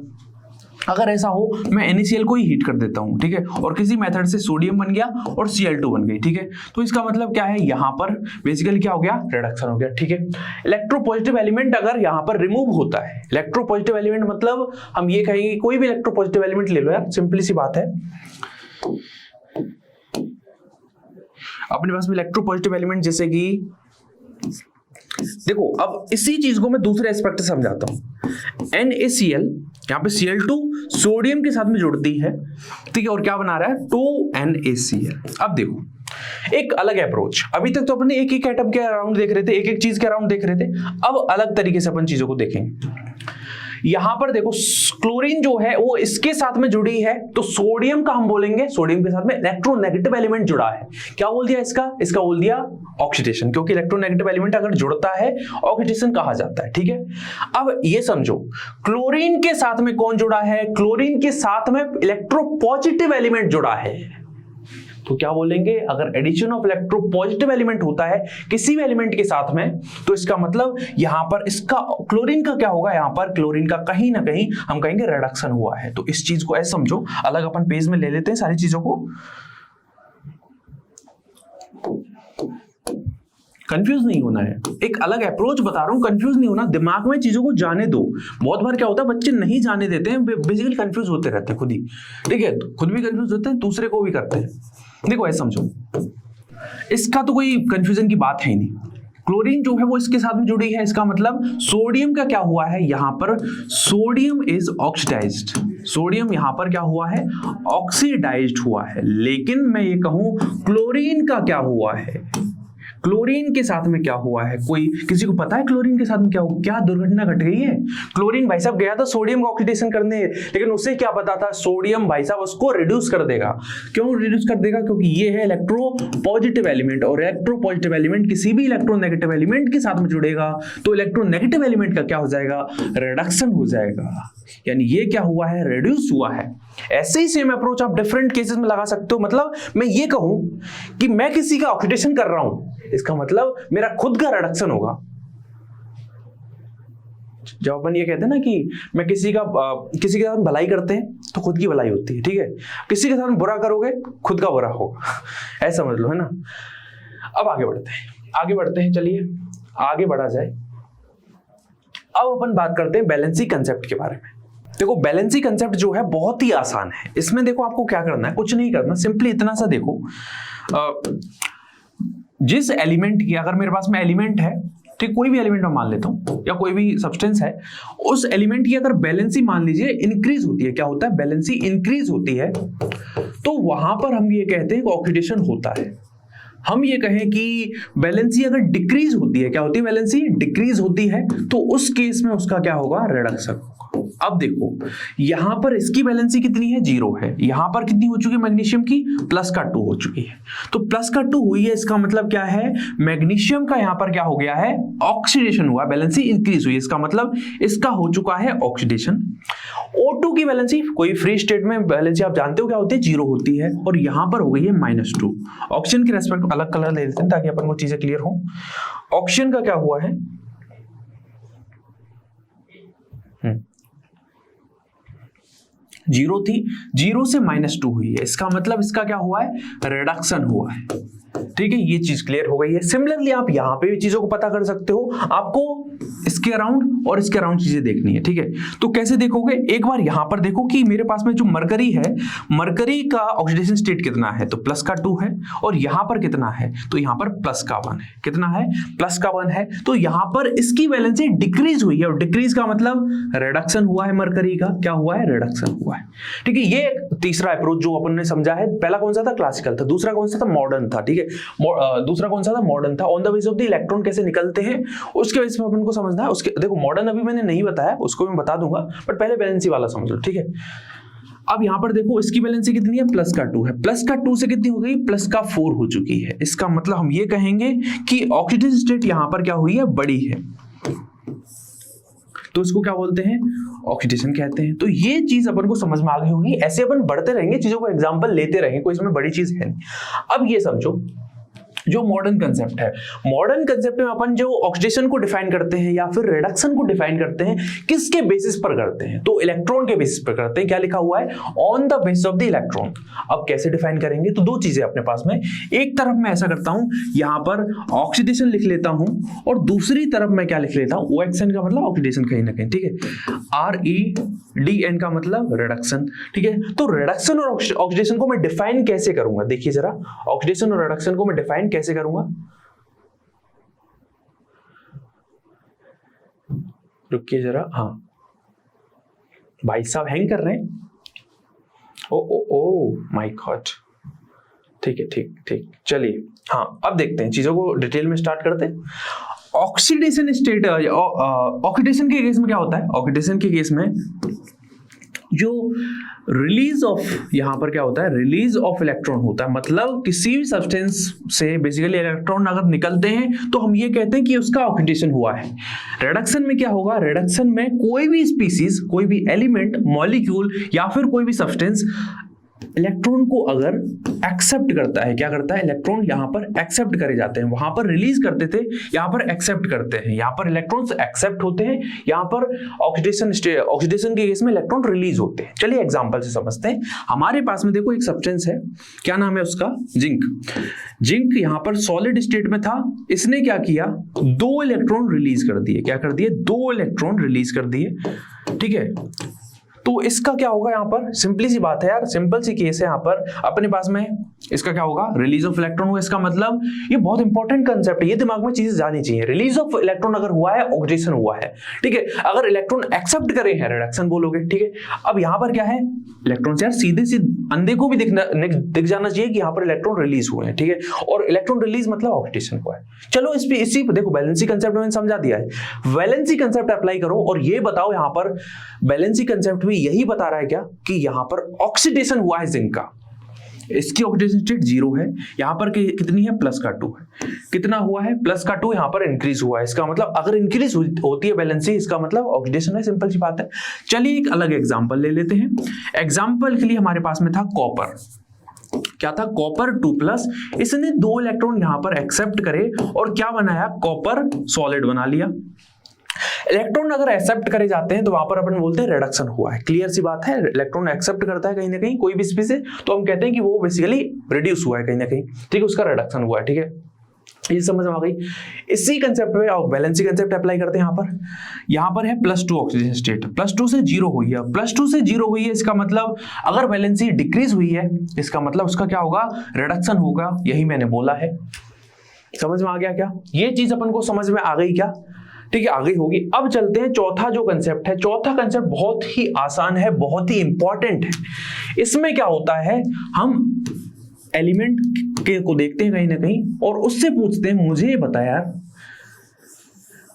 अगर ऐसा हो, मैं NaCl को ही हीट कर देता हूं, ठीक है, और किसी मेथड से सोडियम बन गया और Cl2 बन गई, ठीक है। तो इसका मतलब क्या है, यहां पर बेसिकली क्या हो गया, रिडक्शन हो गया, ठीक है। इलेक्ट्रोपॉजिटिव एलिमेंट अगर यहां पर रिमूव होता है, इलेक्ट्रोपॉजिटिव एलिमेंट मतलब हम ये कहेंगे कोई भी इलेक्ट्रोपॉजिटिव एलिमेंट ले लो यार, सिंपली सी बात है, अपने पास में इलेक्ट्रोपॉजिटिव एलिमेंट जैसे कि देखो, अब इसी चीज को मैं दूसरे एस्पेक्ट से समझाता हूं। NaCl, यहां पे Cl2 सोडियम के साथ में जुड़ती है, ठीक है, और क्या बना रहा है, 2NaCl। अब देखो एक अलग अप्रोच, अभी तक तो अपने एक एक एटम के अराउंड देख रहे थे, एक एक चीज के अराउंड देख रहे थे, अब अलग तरीके से अपन चीजों को देखेंगे। यहां पर देखो क्लोरीन जो है वो इसके साथ में जुड़ी है, तो सोडियम का हम बोलेंगे, सोडियम के साथ में इलेक्ट्रोनेगेटिव एलिमेंट जुड़ा है। क्या बोल दिया इसका बोल दिया ऑक्सीडेशन, क्योंकि इलेक्ट्रोनेगेटिव एलिमेंट अगर जुड़ता है ऑक्सीडेशन कहा जाता है, ठीक है। अब ये समझो, क्लोरीन के साथ में कौन जुड़ा है, क्लोरीन के साथ में इलेक्ट्रोपॉजिटिव एलिमेंट जुड़ा है। तो क्या बोलेंगे, अगर एडिशन ऑफ इलेक्ट्रोपॉजिटिव एलिमेंट होता है किसी भी एलिमेंट के साथ में, तो इसका मतलब यहां पर इसका क्लोरीन का क्या होगा, यहां पर क्लोरीन का कहीं ना कहीं हम कहेंगे रिडक्शन हुआ है। तो इस चीज को ऐसे समझो, अलग अपन पेज में ले लेते हैं सारी चीजों को, कंफ्यूज नहीं होना है, एक अलग अप्रोच बता रहा हूं, कंफ्यूज नहीं होना, दिमाग में चीजों को जाने दो। बहुत बार क्या होता है बच्चे नहीं जाने देते हैं, बेसिकली कंफ्यूज होते रहते हैं खुद ही, ठीक है, खुद भी कंफ्यूज होते हैं, दूसरे को भी करते हैं। देखो ऐसे समझो, इसका तो कोई कंफ्यूजन की बात है ही नहीं, क्लोरीन जो है वो इसके साथ में जुड़ी है, इसका मतलब सोडियम का क्या हुआ है, यहां पर सोडियम इज ऑक्सीडाइज्ड, सोडियम यहां पर क्या हुआ है, ऑक्सीडाइज्ड हुआ है। लेकिन मैं ये कहूं क्लोरीन का क्या हुआ है, क्लोरीन के साथ में क्या हुआ है, कोई किसी को पता है क्लोरीन के साथ में क्या हुआ, क्या दुर्घटना घट गई है। क्लोरीन भाई साहब गया था सोडियम का ऑक्सीडेशन करने, लेकिन उससे क्या पता था सोडियम भाई साहब उसको रिड्यूस कर देगा। क्यों रिड्यूस कर देगा, क्योंकि ये है इलेक्ट्रोपॉजिटिव एलिमेंट, और इलेक्ट्रोपॉजिटिव एलिमेंट किसी भी इलेक्ट्रोनेगेटिव एलिमेंट के साथ में जुड़ेगा तो इलेक्ट्रोनेगेटिव एलिमेंट का क्या हो जाएगा, रिडक्शन हो जाएगा, यानी ये क्या हुआ है, रिड्यूस हुआ है। ऐसे ही सेम अप्रोच आप डिफरेंट केसेस में लगा सकते हो। मतलब मैं ये कहूं कि मैं किसी का ऑक्सीडेशन कर रहा हूं, इसका मतलब मेरा खुद का रिडक्शन होगा। जब अपन ये कहते हैं ना कि मैं किसी के साथ भलाई करते हैं तो खुद की भलाई होती है, ठीक है, किसी के साथ बुरा करोगे खुद का बुरा होगा, ऐसा समझ लो, है ना। अब आगे बढ़ते हैं, चलिए आगे बढ़ा जाए। अब अपन बात करते हैं बैलेंसी कंसेप्ट के बारे में। देखो बैलेंसी कंसेप्ट जो है बहुत ही आसान है। इसमें देखो आपको क्या करना है, कुछ नहीं करना, सिंपली इतना सा देखो, जिस एलिमेंट की, अगर मेरे पास में एलिमेंट है, ठीक, कोई भी एलिमेंट मैं मान लेता हूं या कोई भी सब्सटेंस है, उस एलिमेंट की अगर बैलेंसी मान लीजिए इंक्रीज होती है, क्या होता है, बैलेंसी इंक्रीज होती है, तो वहां पर हम ये कहते हैं कि ऑक्सीडेशन होता है। हम ये कहें कि बैलेंसी अगर डिक्रीज होती है, क्या होती है, बैलेंसी डिक्रीज होती है, तो उस केस में उसका क्या होगा, रिडक्शन होगा। अब देखो यहां पर इसकी बैलेंसी कितनी है, 0 है, यहां पर कितनी हो चुकी है मैग्नीशियम की, +2 हो चुकी है, तो +2 हुई है, इसका मतलब क्या है, मैग्नीशियम का यहां पर क्या हो गया है, ऑक्सीडेशन हुआ, बैलेंसी इंक्रीज हुई, इसका मतलब इसका हो चुका है ऑक्सीडेशन। O2 की बैलेंसी, कोई फ्री स्टेट में बैलेंसी आप जानते हो क्या होती है, 0 होती है, और यहां पर हो गई है -2। ऑक्सीजन के रेस्पेक्ट अलग कलर ले लेते हैं ताकि अपन को चीजें क्लियर हो। ऑक्सीजन का क्या हुआ है, 0 थी, 0 से -2 हुई है, इसका मतलब इसका क्या हुआ है, रिडक्शन हुआ है, ठीक है, ये चीज क्लियर हो गई है। सिमिलरली आप यहां पे भी चीजों को पता कर सकते हो, आपको इसके अराउंड और इसके अराउंड चीजें देखनी है, ठीक है। तो कैसे देखोगे, एक बार यहां पर देखो कि मेरे पास में जो मरकरी है, मरकरी का ऑक्सीडेशन स्टेट कितना है, तो +2 है, और यहां पर कितना है, तो यहां पर +1 है, कितना है, +1 है, तो यहां पर इसकी वैलेंसी डिक्रीज हुई है, और डिक्रीज का मतलब रिडक्शन हुआ है, मरकरी का क्या हुआ है, रिडक्शन हुआ है, ठीक है। ये तीसरा अप्रोच जो अपन ने समझा है, पहला कौन सा था, क्लासिकल था, दूसरा कौन सा था, मॉडर्न था, ठीक है, दूसरा कौन सा था, मॉडर्न था। On the base of the electron कैसे निकलते हैं उसके बेस पे अपन को समझना है। उसके देखो मॉडर्न अभी मैंने नहीं बताया, उसको मैं बता दूंगा, बट पहले बैलेंसी वाला समझ लो, ठीक है। अब यहां पर देखो इसकी बैलेंसी कितनी है, +2 है, +2 से कितनी हो गई, +4 हो चुकी है, इसका मतलब हम ये कहेंगे कि ऑक्सीडेशन स्टेट यहां पर क्या हुई है, बड़ी है, तो इसको क्या बोलते हैं, ऑक्सीडेशन कहते हैं। तो ये चीज अपन को समझ में आ गई होगी। ऐसे अपन बढ़ते रहेंगे, चीजों को एग्जांपल लेते रहेंगे, कोई इसमें बड़ी चीज है नहीं। अब ये समझो जो मॉडर्न कंसेप्ट है, मॉडर्न कंसेप्ट में अपन जो ऑक्सीडेशन को डिफाइन करते हैं या फिर रिडक्शन को डिफाइन करते हैं, किसके बेसिस पर करते हैं, तो इलेक्ट्रॉन के बेसिस पर करते हैं। क्या लिखा हुआ है, on the basis of the electron. अब कैसे डिफाइन करेंगे, तो दो चीजें अपने पास में, एक तरफ मैं ऐसा करता हूं, यहां पर ऑक्सीडेशन लिख लेता हूं, और दूसरी तरफ मैं क्या लिख लेता हूं, OXN का मतलब ऑक्सीडेशन कहीं ना कहीं, ठीक है, REDN का मतलब रिडक्शन, ठीक है। तो रिडक्शन और ऑक्सीडेशन को मैं डिफाइन कैसे करूंगा, देखिए जरा, ऑक्सीडेशन और रिडक्शन को मैं डिफाइन कैसे करूंगा, रुकिए जरा, हाँ भाई साहब हैंग कर रहे हैं, ओ माय गॉड, ठीक है, ठीक, चलिए, हाँ अब देखते हैं चीजों को डिटेल में स्टार्ट करते हैं। ऑक्सीडेशन स्टेट, ऑक्सीडेशन के केस में क्या होता है, ऑक्सीडेशन के केस में जो रिलीज ऑफ, यहां पर क्या होता है, रिलीज ऑफ इलेक्ट्रॉन होता है, मतलब किसी भी सब्सटेंस से बेसिकली इलेक्ट्रॉन अगर निकलते हैं तो हम ये कहते हैं कि उसका ऑक्सीडेशन हुआ है। रिडक्शन में क्या होगा, रिडक्शन में कोई भी स्पीसीज, कोई भी एलिमेंट, मॉलिक्यूल या फिर कोई भी सब्सटेंस इलेक्ट्रॉन को अगर एक्सेप्ट करता है, क्या करता है, इलेक्ट्रॉन यहां पर एक्सेप्ट करे जाते हैं, वहां पर रिलीज करते थे, यहां पर एक्सेप्ट करते हैं, यहां पर इलेक्ट्रॉन्स एक्सेप्ट होते हैं, यहां पर ऑक्सीडेशन के केस में इलेक्ट्रॉन रिलीज होते हैं। चलिए एग्जांपल से समझते हैं। हमारे पास में देखो एक सब्सटेंस है, क्या नाम है उसका, जिंक। जिंक यहां पर सॉलिड स्टेट में था, इसने क्या किया, 2 इलेक्ट्रॉन रिलीज कर दिए, क्या कर दिए, 2 इलेक्ट्रॉन रिलीज कर दिए, ठीक है। तो इसका क्या होगा, यहां पर सिंपली सी बात है यार, सिंपल सी केस है, यहां पर अपने पास में इसका क्या होगा, रिलीज ऑफ इलेक्ट्रॉन हुआ। इसका मतलब ये बहुत इंपॉर्टेंट कंसेप्ट है, ये दिमाग में चीजें जानी चाहिए। रिलीज ऑफ इलेक्ट्रॉन अगर हुआ है, ऑक्सीडेशन हुआ है, ठीक है। अगर इलेक्ट्रॉन एक्सेप्ट करे हैं, रिडक्शन बोलोगे, ठीक है। अब यहां पर क्या है, इलेक्ट्रॉन यार सीधे अंधे को भी दिख जाना चाहिए कि यहां पर इलेक्ट्रॉन रिलीज हुए हैं, ठीक है। और इलेक्ट्रॉन रिलीज मतलब ऑक्सीडेशन हुआ है। चलो इसी देखो वैलेंसी कंसेप्ट मैंने समझा दिया है, वैलेंसी कंसेप्ट अप्लाई करो और ये बताओ यहां पर वैलेंसी कंसेप्ट भी यही बता रहा है क्या, कि यहां पर ऑक्सीडेशन हुआ है जिंक का, इसकी ऑक्सीडेशन स्टेट 0 है, यहां पर कितनी है, +2 है। कितना हुआ है, +2, यहां पर इंक्रीज हुआ है। इसका मतलब अगर इंक्रीज होती है वैलेंसी, इसका मतलब ऑक्सीडेशन है, सिंपल सी बात है। चलिए एक अलग एग्जांपल ले लेते हैं। एग्जांपल के लिए हमारे पास में था कॉपर, क्या था, कॉपर 2+, इसने 2 इलेक्ट्रॉन यहां पर एक्सेप्ट करे और क्या बनाया, कॉपर सॉलिड बना लिया। इलेक्ट्रॉन अगर एक्सेप्ट करे जाते हैं तो वहां पर अपन बोलते हैं रिडक्शन हुआ है। क्लियर सी बात है, इलेक्ट्रॉन एक्सेप्ट करता है कहीं ना कहीं कोई भी स्पीसीज से, तो हम कहते हैं कि वो बेसिकली रिड्यूस हुआ है कहीं ना कहीं, ठीक है, उसका रिडक्शन हुआ है, ठीक है। ये समझ में आ गई। इसी कंसेप्ट में आप वैलेंसी कंसेप्ट अप्लाई करते हैं। यहां पर है +2 ऑक्सीजन स्टेट, +2 से 0 हुई है, +2 से 0 हुई है, इसका मतलब अगर वैलेंसी डिक्रीज हुई है, इसका मतलब उसका क्या होगा, रिडक्शन होगा। यही मैंने बोला है, समझ में आ गया क्या, ये चीज अपन को समझ में आ गई क्या, ठीक है, आगे होगी। अब चलते हैं चौथा जो कंसेप्ट है। चौथा कंसेप्ट बहुत ही आसान है, बहुत ही इंपॉर्टेंट है। इसमें क्या होता है, हम एलिमेंट के को देखते हैं कहीं ना कहीं और उससे पूछते हैं, मुझे ये बता यार,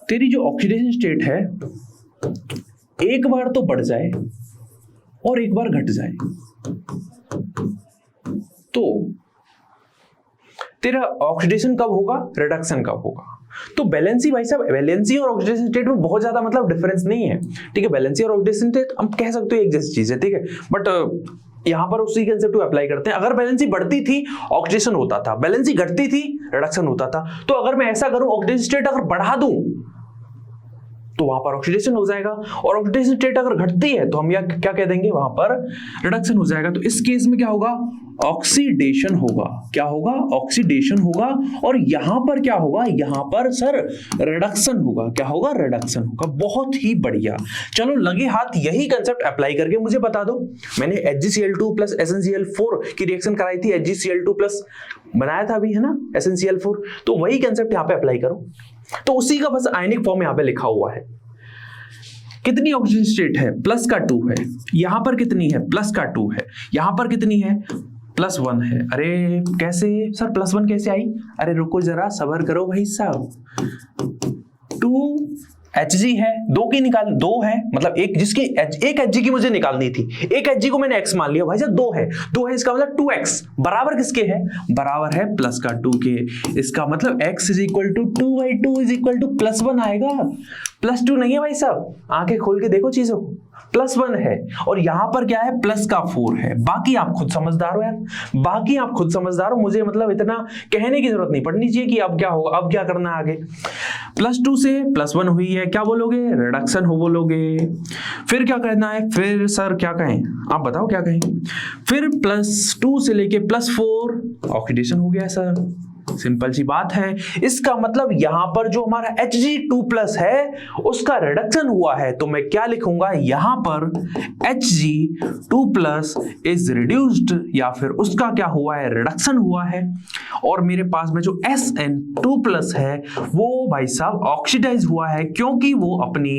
तेरी जो ऑक्सीडेशन स्टेट है एक बार तो बढ़ जाए और एक बार घट जाए, तो तेरा ऑक्सीडेशन कब होगा, रिडक्शन कब होगा। तो वैलेंसी, भाई साहब, वैलेंसी और ऑक्सीडेशन स्टेट में बहुत ज्यादा मतलब डिफरेंस नहीं है, ठीक है। वैलेंसी और ऑक्सीडेशन स्टेट हम कह सकते हो एक जैसी चीज है, ठीक है, बट यहां पर उसी कंसेप्ट को अप्लाई करते हैं। अगर वैलेंसी बढ़ती थी ऑक्सीडेशन होता था, वैलेंसी घटती थी रिडक्शन होता था। तो अगर मैं ऐसा करूं, ऑक्सीडेशन स्टेट अगर बढ़ा दूं तो वहां पर ऑक्सीडेशन हो जाएगा, और ऑक्सीडेशन स्टेट अगर घटती है तो हम क्या कह देंगे, वहां पर रिडक्शन हो जाएगा। तो इस केस में क्या होगा, ऑक्सीडेशन होगा। क्या होगा, ऑक्सीडेशन होगा। और यहां पर क्या होगा, यहां पर सर रिडक्शन होगा। क्या होगा, रिडक्शन होगा। बहुत ही बढ़िया। चलो लगे हाथ यही कंसेप्ट अप्लाई करके मुझे बता दो। मैंने HgCl2 प्लस SnCl4 की रिएक्शन कराई थी, HgCl2 प्लस बनाया था अभी, है ना, SnCl4। तो वही कंसेप्ट यहां पे अप्लाई करो। तो उसी का बस आयनिक फॉर्म यहां पे लिखा हुआ है। कितनी ऑक्सीजन स्टेट है, +2 है। यहां पर कितनी है, +2 है। यहां पर कितनी है, +1 है। अरे कैसे सर, +1 कैसे आई, अरे रुको जरा, सब्र करो भाई साहब। 2 Hg है, 2 की निकाल, 2 है, मतलब एक जिसकी एक Hg की मुझे निकालनी थी, एक Hg को मैंने x मान लिया, भाई साहब 2 है, 2 है, इसका मतलब 2x बराबर किसके है, बराबर है +2 के। इसका मतलब x = 2/2 = +1 आएगा। +2 नहीं है भाई साहब, आंखें खोल के देखो चीजों को, +1 है। और यहां पर क्या है, +4 है। बाकी आप खुद समझदार हो यार, बाकी आप खुद समझदार हो, मुझे मतलब इतना कहने की जरूरत नहीं पड़नी चाहिए कि अब क्या होगा, अब क्या करना है आगे। +2 से +1 हुई है, क्या बोलोगे, रिडक्शन हो बोलोगे। फिर क्या करना है, फिर सर क्या कहें, आप बताओ क्या कहें। फिर +2 से लेके +4 ऑक्सीडेशन हो गया सर, सिंपल सी बात है। इसका मतलब यहां पर जो हमारा Hg2+ है उसका रिडक्शन हुआ है, तो मैं क्या लिखूंगा, यहां पर Hg2+ इज रिड्यूस्ड, या फिर उसका क्या हुआ है, रिडक्शन हुआ है। और मेरे पास में जो Sn2+ है वो भाई साहब ऑक्सीडाइज हुआ है, क्योंकि वो अपनी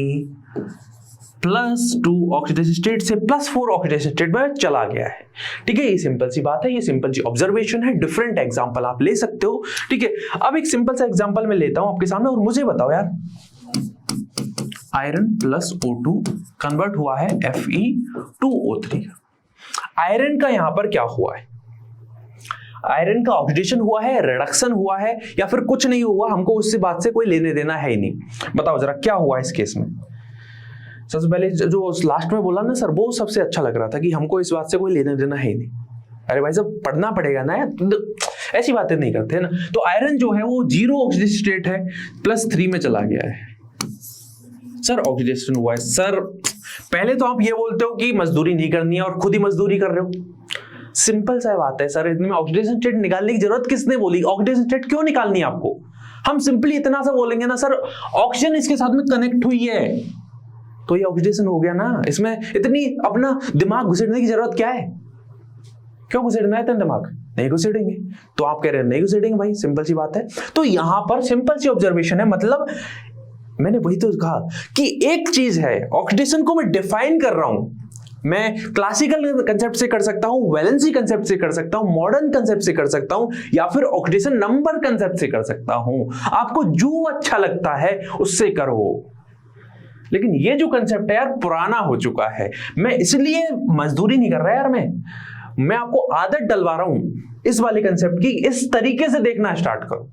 +2 ऑक्सीडेशन स्टेट से +4 ऑक्सीडेशन स्टेट में चला गया है। ठीक है, ये सिंपल सी बात है, ये सिंपल सी ऑब्जर्वेशन है। डिफरेंट एग्जांपल आप ले सकते हो। ठीक है, अब एक सिंपल सा एग्जांपल मैं लेता हूं आपके सामने, और मुझे बताओ यार, आयरन +O2 कन्वर्ट हुआ है Fe2O3। आयरन का यहां पर क्या हुआ है, आयरन का ऑक्सीडेशन हुआ है, रिडक्शन हुआ है, या फिर कुछ नहीं हुआ, हमको उससे बात से कोई लेने देना है ही नहीं। बताओ जरा क्या हुआ इस केस में। सबसे पहले जो लास्ट में बोला ना सर, वो सबसे अच्छा लग रहा था कि हमको इस बात से कोई लेना देना है ही नहीं। अरे भाई साहब पढ़ना पड़ेगा ना यार, ऐसी बातें नहीं करते ना। तो आयरन जो है वो 0 ऑक्सीडेशन स्टेट है, +3 में चला गया है। सर ऑक्सीडेशन हुआ है। सर पहले तो आप ये बोलते हो कि मजदूरी नहीं करनी है और खुद ही मजदूरी कर रहे हो। सिंपल सा बात है सर, इतने में ऑक्सीडेशन स्टेट निकालने की जरूरत किसने बोली? ऑक्सीडेशन स्टेट क्यों निकालनी है आपको? हम सिंपली इतना सा बोलेंगे ना सर, ऑक्सीजन इसके साथ में कनेक्ट हुई है तो ये ऑक्सीडेशन हो गया ना। इसमें इतनी अपना दिमाग घुसेड़ने की जरूरत क्या है? क्यों घुसेड़ना है इतना दिमाग? नहीं घुसेड़ेंगे। तो आप कह रहे हैं नहीं घुसेड़ेंगे भाई, सिंपल सी बात है। तो यहां पर सिंपल सी ऑब्जर्वेशन है, मतलब मैंने वही तो कहा कि एक चीज है, ऑक्सीडेशन को मैं डिफाइन कर रहा हूं, मैं क्लासिकल कंसेप्ट से कर सकता हूं, वैलेंसी कंसेप्ट से कर सकता हूं, मॉडर्न कंसेप्ट से कर सकता हूं, या फिर ऑक्सीडेशन नंबर कंसेप्ट से कर सकता हूं। आपको जो अच्छा लगता है उससे करो, लेकिन ये जो कंसेप्ट है यार पुराना हो चुका है। मैं इसलिए मजदूरी नहीं कर रहा यार, मैं आपको आदत डलवा रहा हूं इस वाले कंसेप्ट की। इस तरीके से देखना स्टार्ट करो,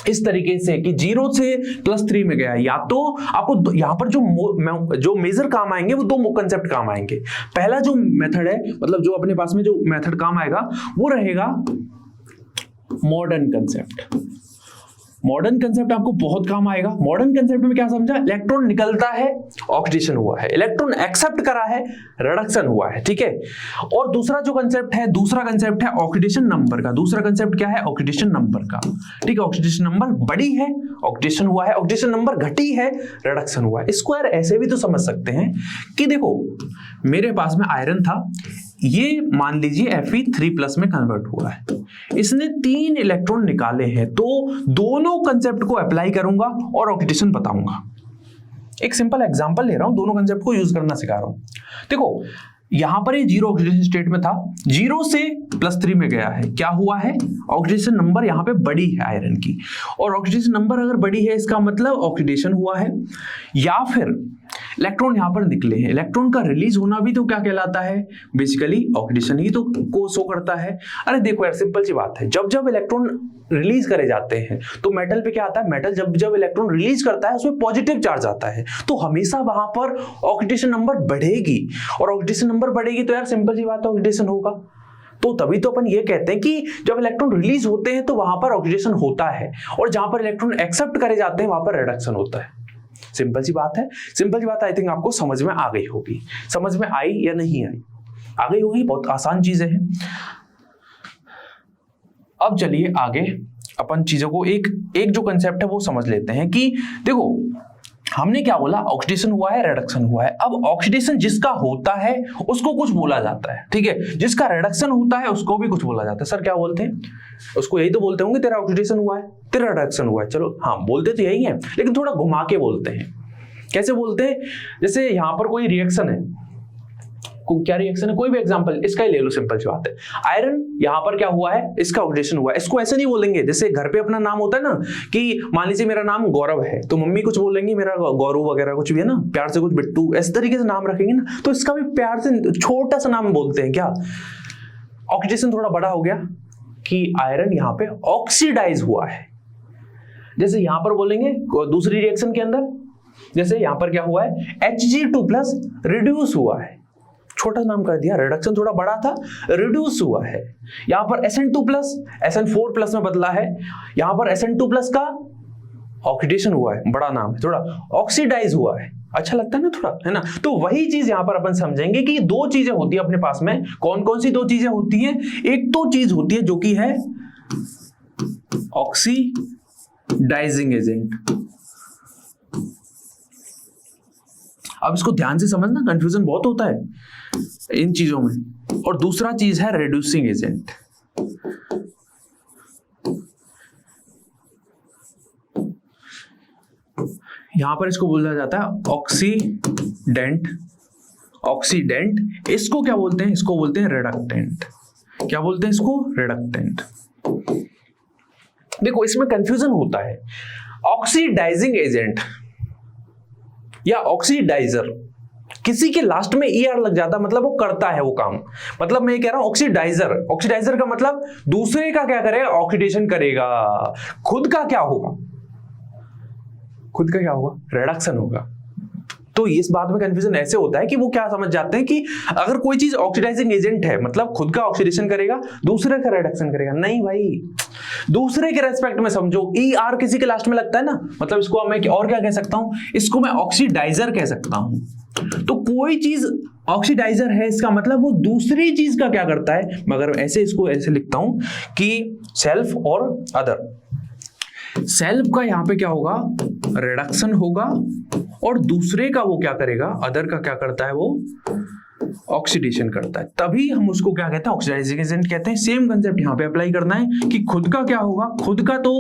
इस तरीके से कि 0 से +3 में गया। या तो आपको यहां पर जो मेजर काम आएंगे वो 2 कंसेप्ट काम आएंगे। पहला जो मेथड है, मतलब जो अपने पास में जो मेथड काम आएगा वो रहेगा मॉडर्न कंसेप्ट। मॉडर्न कंसेप्ट आपको बहुत काम आएगा। मॉडर्न कंसेप्ट में क्या समझा? इलेक्ट्रॉन निकलता है, ऑक्सीडेशन हुआ है, इलेक्ट्रॉन एक्सेप्ट करा है, रिडक्शन हुआ है, ठीक है। और दूसरा जो कंसेप्ट है, दूसरा कंसेप्ट है ऑक्सीडेशन नंबर का। दूसरा कंसेप्ट क्या है? ऑक्सीडेशन नंबर का, ठीक है। ऑक्सीडेशन नंबर बढ़ी है, ऑक्सीडेशन हुआ है, ऑक्सीडेशन नंबर घटी है, रिडक्शन हुआ है। इसको यार ऐसे भी तो समझ सकते हैं कि देखो मेरे पास में आयरन था, ये मान लीजिए Fe3+ में कन्वर्ट हुआ है, इसने 3 इलेक्ट्रॉन निकाले हैं, तो दोनों कंसेप्ट को अप्लाई करूंगा और ऑक्सीडेशन बताऊंगा। एक सिंपल एग्जांपल ले रहा हूं, दोनों कंसेप्ट को यूज करना सिखा रहा हूं। देखो यहां पर ये 0 ऑक्सीडेशन स्टेट में था, 0 से +3 में गया है, क्या हुआ है? ऑक्सीडेशन नंबर यहां पे बड़ी है आयरन की, और ऑक्सीडेशन नंबर अगर बड़ी है इसका मतलब ऑक्सीडेशन हुआ है। या फिर इलेक्ट्रॉन यहां पर निकले हैं, इलेक्ट्रॉन का रिलीज होना भी तो क्या कहलाता है? बेसिकली ऑक्सीडेशन ही तो को शो करता है। अरे देखो यार सिंपल सी बात है, जब जब इलेक्ट्रॉन रिलीज करे जाते हैं तो मेटल पे क्या आता है? मेटल जब जब इलेक्ट्रॉन रिलीज करता है उसमें पॉजिटिव चार्ज आता है, तो हमेशा वहां पर ऑक्सीडेशन नंबर बढ़ेगी, और ऑक्सीडेशन नंबर बढ़ेगी तो यार सिंपल सी बात है ऑक्सीडेशन होगा। तो तभी तो अपन ये कहते हैं कि जब इलेक्ट्रॉन रिलीज होते हैं तो वहां पर ऑक्सीडेशन होता है, और जहां पर इलेक्ट्रॉन एक्सेप्ट करे जाते हैं वहां पर रिडक्शन होता है। सिंपल सी बात है, सिंपल सी बात आई थिंक आपको समझ में आ गई होगी। समझ में आई या नहीं आई? आ गई होगी, बहुत आसान चीजें हैं। अब चलिए आगे अपन चीजों को एक जो कंसेप्ट है वो समझ लेते हैं कि देखो हमने क्या बोला? ऑक्सीडेशन हुआ है, रिडक्शन हुआ है। अब ऑक्सीडेशन जिसका होता है उसको कुछ बोला जाता है, ठीक है। जिसका रिडक्शन होता है उसको भी कुछ बोला जाता है। सर क्या बोलते हैं? उसको यही तो बोलते होंगे, तेरा ऑक्सीडेशन हुआ है, तेरा रिडक्शन हुआ है। चलो हाँ बोलते तो यही है, लेकिन थोड़ा घुमा के बोलते हैं। कैसे बोलते हैं? जैसे यहां पर कोई रिएक्शन है, क्या रिएक्शन है? कोई भी एग्जांपल इसका ही ले लो, सिंपल सी बात है। आयरन यहां पर क्या हुआ है? इसका ऑक्सीडेशन हुआ है। इसको ऐसे नहीं बोलेंगे जैसे घर पे अपना नाम होता है ना, कि मान लीजिए मेरा नाम गौरव है तो मम्मी कुछ बोलेंगी मेरा गौरव वगैरह कुछ भी है ना, प्यार से कुछ बिट्टू, इस तरीके से नाम रखेंगे ना, तो इसका भी प्यार से छोटा सा नाम बोलते हैं। क्या ऑक्सीडेशन थोड़ा बड़ा हो गया कि आयरन यहां पे ऑक्सीडाइज हुआ है। जैसे यहां पर बोलेंगे दूसरी रिएक्शन के अंदर, जैसे यहां पर क्या हुआ है? Hg2+ रिड्यूस हुआ है, छोटा नाम कर दिया। रिडक्शन थोड़ा बड़ा था, रिड्यूस हुआ है। यहां पर Sn2+ Sn4+ में बदला है, यहां पर Sn2+ का ऑक्सीडेशन हुआ है, बड़ा नाम है, थोड़ा ऑक्सीडाइज हुआ है। अच्छा लगता है ना थोड़ा, है ना। तो वही चीज यहां पर अपन समझेंगे कि 2 चीजें होती है अपने पास में। कौन कौन सी 2 चीजें होती है? एक तो चीज होती है जो कि है ऑक्सीडाइजिंग एजेंट। अब इसको ध्यान से समझना, कंफ्यूजन बहुत होता है इन चीजों में। और दूसरा चीज है रिड्यूसिंग एजेंट। यहां पर इसको बोला जाता है ऑक्सीडेंट। ऑक्सीडेंट इसको क्या बोलते हैं? इसको बोलते हैं रिडक्टेंट। क्या बोलते हैं इसको? रिडक्टेंट। देखो इसमें कंफ्यूजन होता है। ऑक्सीडाइजिंग एजेंट या ऑक्सीडाइजर, किसी के लास्ट में ER लग जाता, मतलब वो करता है वो काम। मतलब मैं ये कह रहा हूं ऑक्सीडाइजर, ऑक्सीडाइजर का मतलब दूसरे का क्या करे? ऑक्सीडेशन करेगा। खुद का क्या होगा? खुद का क्या होगा? रिडक्शन होगा। तो इस बात में कंफ्यूजन ऐसे होता है कि वो क्या समझ जाते हैं कि अगर कोई चीज ऑक्सीडाइजिंग एजेंट है मतलब खुद का ऑक्सीडेशन करेगा, दूसरे का रिडक्शन करेगा। नहीं भाई, दूसरे के रेस्पेक्ट में समझो। ई आर किसी के लास्ट में लगता है ना, मतलब इसको मैं और क्या कह सकता हूं, इसको मैं ऑक्सीडाइजर कह सकता हूं। तो कोई चीज ऑक्सीडाइजर है, इसका मतलब वो दूसरी चीज का क्या करता है, मगर ऐसे इसको ऐसे लिखता हूं कि सेल्फ और अदर। सेल्फ का यहां पे क्या होगा, रिडक्शन होगा, और दूसरे का वो क्या करेगा, अदर का क्या करता है, वो ऑक्सीडेशन करता है। तभी हम उसको क्या कहते हैं, ऑक्सीडाइजिंग एजेंट कहते हैं। सेम कंसेप्ट यहां पे अप्लाई करना है कि खुद का क्या होगा, खुद का तो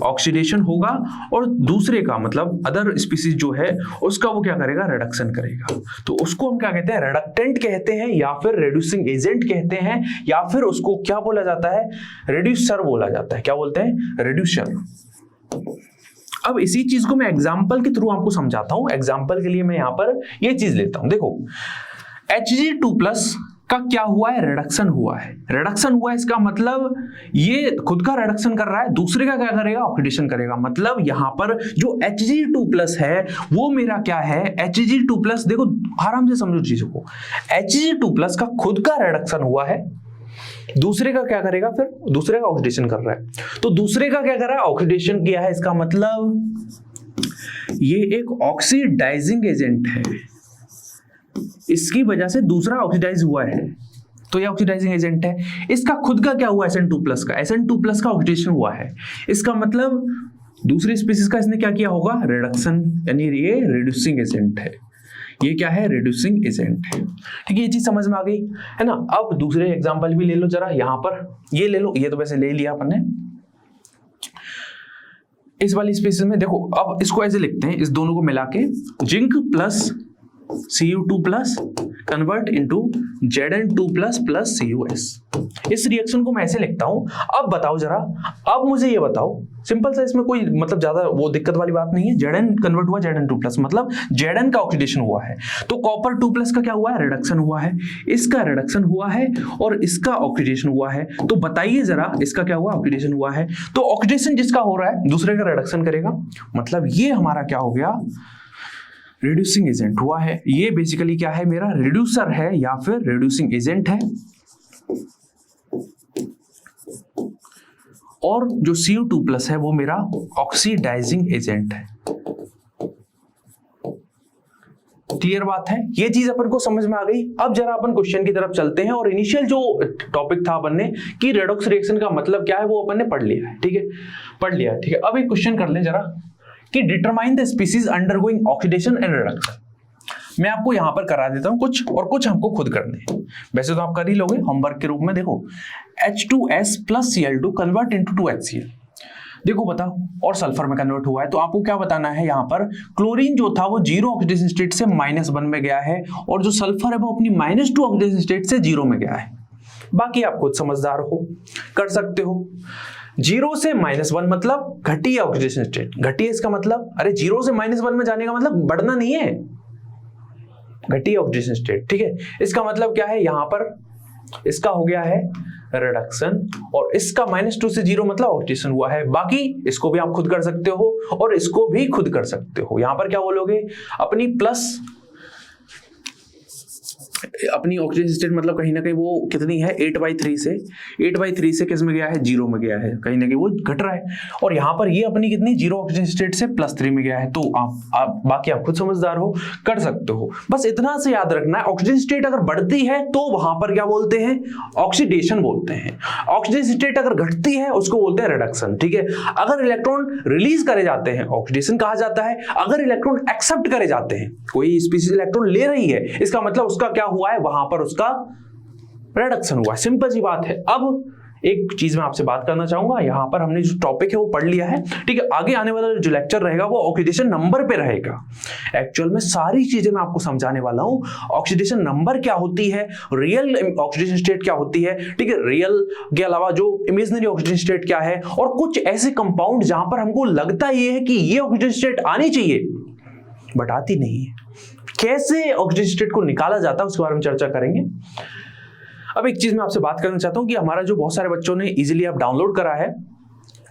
ऑक्सीडेशन होगा, और दूसरे का मतलब अदर स्पीसीज जो है उसका वो क्या करेगा, रिडक्शन करेगा। तो उसको हम क्या कहते हैं, रिडक्टेंट कहते हैं, या फिर रिड्यूसिंग एजेंट कहते हैं, या फिर उसको क्या बोला जाता है, रिड्यूसर बोला जाता है। क्या बोलते हैं, रिड्यूसर। अब इसी चीज को मैं एग्जांपल के थ्रू आपको समझाता हूं। एग्जांपल के लिए मैं यहां पर ये चीज लेता हूं। देखो Hg2+ का क्या हुआ है, रिडक्शन हुआ है। रिडक्शन हुआ है, इसका मतलब ये खुद का रिडक्शन कर रहा है, दूसरे का क्या करेगा, ऑक्सीडेशन करेगा। मतलब यहां पर जो Hg2+ है वो मेरा क्या है, Hg2+, देखो आराम से समझो चीजों को। Hg2+ का खुद का रिडक्शन हुआ है, दूसरे का क्या करेगा, फिर दूसरे का ऑक्सीडेशन कर रहा है। तो दूसरे का क्या कर रहा है, ऑक्सीडेशन किया है, इसका मतलब ये एक ऑक्सीडाइजिंग एजेंट है, इसकी वजह से दूसरा ऑक्सीडाइज हुआ है, तो ये ऑक्सीडाइजिंग एजेंट है। इसका खुद का क्या हुआ, Sn2+ का, Sn2+ का ऑक्सीडेशन हुआ है, इसका मतलब दूसरी स्पीसीज का इसने क्या किया होगा, रिडक्शन, यानी ये रिड्यूसिंग एजेंट है। ये क्या है, रिड्यूसिंग एजेंट है। ठीक है, ये चीज समझ में आ गई है ना। अब दूसरे एग्जांपल भी ले लो जरा, यहां पर ये ले लो, ये तो वैसे ले लिया अपन ने। इस वाली स्पीसीज में देखो, अब इसको ऐसे लिखते हैं, इस दोनों को मिला के zinc plus Cu2+ convert into Zn2+ plus CuS। इस रिएक्शन को मैं ऐसे लिखता हूं। अब बताओ जरा, अब मुझे ये बताओ, सिंपल सा, इसमें कोई मतलब ज्यादा वो दिक्कत वाली बात नहीं है। Zn कन्वर्ट हुआ Zn2+, मतलब Zn का ऑक्सीडेशन हुआ है, तो कॉपर 2+ का क्या हुआ है, रिडक्शन हुआ है, इसका रिडक्शन हुआ है और इसका ऑक्सीडेशन हुआ है। तो बताइए जरा, इसका क्या हुआ, ऑक्सीडेशन हुआ है, तो ऑक्सीडेशन जिसका हो रहा है दूसरे का रिडक्शन करेगा, मतलब ये हमारा क्या हो गया, रिड्यूसिंग एजेंट हुआ है। ये बेसिकली क्या है, मेरा रिड्यूसर है या फिर रिड्यूसिंग एजेंट है। और जो Cu2+ है वो मेरा ऑक्सीडाइजिंग एजेंट है। क्लियर बात है, ये चीज अपन को समझ में आ गई। अब जरा अपन क्वेश्चन की तरफ चलते हैं। और इनिशियल जो टॉपिक था अपन ने कि रेडॉक्स रिएक्शन का मतलब क्या है, वो अपन ने पढ़ लिया है। ठीक है, पढ़ लिया है। ठीक है, अब एक क्वेश्चन कर लें जरा कि determine the species undergoing oxidation and reduction. मैं आपको यहां पर करा देता हूं कुछ, और कुछ हमको खुद करने हैं। वैसे तो आप कर ही लोगे होमवर्क के रूप में। देखो H2S plus Cl2 convert into 2HCl, देखो बताओ, और सल्फर में कन्वर्ट हुआ है। तो आपको क्या बताना है, यहां पर क्लोरीन जो था वो 0 ऑक्सीडेशन स्टेट से -1 में गया है, और जो सल्फर है वो अपनी -2 ऑक्सीडेशन स्टेट से 0 में गया है। बाकी आप खुद समझदार हो, कर सकते हो। 0 से -1 मतलब घटिया ऑक्सीडेशन स्टेट। घटिया इसका मतलब, अरे 0 से -1 में जाने का मतलब बढ़ना नहीं है, घटिया ऑक्सीडेशन स्टेट। ठीक है, इसका मतलब क्या है, यहां पर इसका हो गया है रिडक्शन, और इसका -2 से 0 मतलब ऑक्सीडेशन हुआ है। बाकी इसको भी आप खुद कर सकते हो और इसको भी खुद कर सकते हो। यहां पर क्या बोलोगे, अपनी प्लस, अपनी ऑक्सीजन स्टेट मतलब कहीं ना कहीं वो कितनी है, 8/3 से 8/3 से किस में गया है, 0 में गया है, कहीं ना कहीं वो घट रहा है। और यहां पर ये अपनी कितनी, 0 ऑक्सीजन स्टेट से +3 में गया है। तो आप बाकी आप खुद समझदार हो, कर सकते हो। बस इतना से याद रखना है, ऑक्सीजन स्टेट अगर बढ़ती है तो वहां पर क्या बोलते हैं, ऑक्सीडेशन बोलते हैं। ऑक्सीजन स्टेट अगर घटती है उसको बोलते हैं रिडक्शन। ठीक है, अगर इलेक्ट्रॉन रिलीज करे जाते हैं ऑक्सीडेशन कहा जाता है, अगर इलेक्ट्रॉन एक्सेप्ट करे जाते हैं, कोई स्पीसीज इलेक्ट्रॉन ले रही है, इसका मतलब उसका क्या हुआ है, वहां पर उसका रिडक्शन हुआ है। सिंपल सी बात है। अब एक चीज मैं आपसे बात करना चाहूंगा, यहां पर हमने जो टॉपिक है वो पढ़ लिया है। ठीक है, आगे आने वाला जो लेक्चर रहेगा वो ऑक्सीडेशन नंबर पे रहेगा। एक्चुअल में सारी चीजें मैं आपको समझाने वाला हूं। ऑक्सीडेशन नंबर क्या होती है, रियल ऑक्सीडेशन स्टेट क्या होती है, ठीक है, रियल के अलावा जो इमेजिनरी ऑक्सीडेशन स्टेट क्या है, और कुछ ऐसे कंपाउंड जहां पर हमको लगता ये है कि ये ऑक्सीडेशन स्टेट आनी चाहिए बट आती नहीं है, कैसे ऑक्सीडेशन स्टेट को निकाला जाता है उसके बारे में चर्चा करेंगे। अब एक चीज मैं आपसे बात करना चाहता हूं कि हमारा जो बहुत सारे बच्चों ने इजीली ऐप डाउनलोड करा है,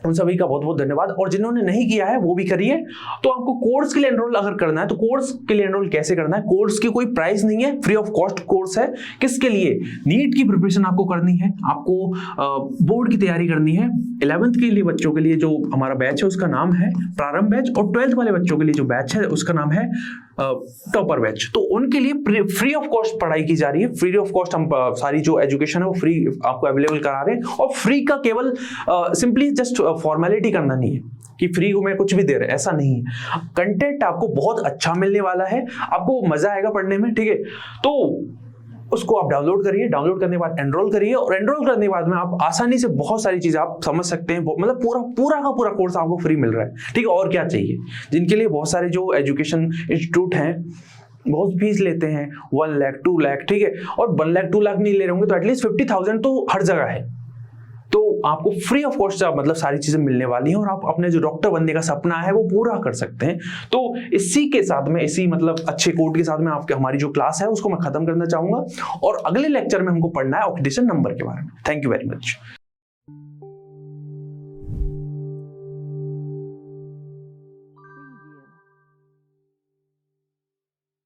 उन सभी का बहुत बहुत धन्यवाद, और जिन्होंने नहीं किया है वो भी करिए। तो आपको कोर्स के लिए एनरोल अगर करना है तो कोर्स के लिए एनरोल कैसे करना है? कोर्स की कोई प्राइस नहीं है, फ्री ऑफ कॉस्ट कोर्स है। किसके लिए? नीट की प्रिपरेशन आपको करनी है, आपको बोर्ड की तैयारी करनी है। 11th के लिए बच्चों के लिए जो हमारा बैच है उसका नाम है प्रारंभ बैच, और 12th वाले बच्चों के लिए जो बैच है उसका नाम है टॉपर बैच। तो उनके लिए फ्री ऑफ कॉस्ट पढ़ाई की जा रही है। फ्री ऑफ कॉस्ट हम सारी जो एजुकेशन है वो फ्री आपको अवेलेबल करा रहे हैं, और फ्री का केवल सिंपली जस्ट फॉर्मेलिटी करना नहीं है कि फ्री को मैं कुछ भी दे रहे, ऐसा नहीं है। कंटेंट आपको बहुत अच्छा मिलने वाला है, आपको मजा आएगा पढ़ने में, ठीक है। तो उसको आप डाउनलोड करिए, डाउनलोड करने के बाद एनरोल करिए, और एनरोल करने के बाद में आप आसानी से बहुत सारी चीजें आप समझ सकते हैं। मतलब पूरा का पूरा कोर्स आपको फ्री मिल रहा है, ठीक है। और क्या चाहिए? जिनके लिए बहुत सारे जो एजुकेशन इंस्टीट्यूट हैं बहुत फीस लेते हैं, 1 लाख 2 लाख, ठीक है, और 1 लाख 2 लाख नहीं ले रहे होंगे तो एटलीस्ट 50,000 तो हर जगह है। तो आपको फ्री ऑफ कॉस्ट मतलब सारी चीजें मिलने वाली हैं, और आप अपने जो डॉक्टर बनने का सपना है वो पूरा कर सकते हैं। तो इसी के साथ में, इसी मतलब अच्छे कोड के साथ में आपके हमारी जो क्लास है उसको मैं खत्म करना चाहूंगा, और अगले लेक्चर में हमको पढ़ना है ऑक्सीडेशन नंबर के बारे में। Thank you very much.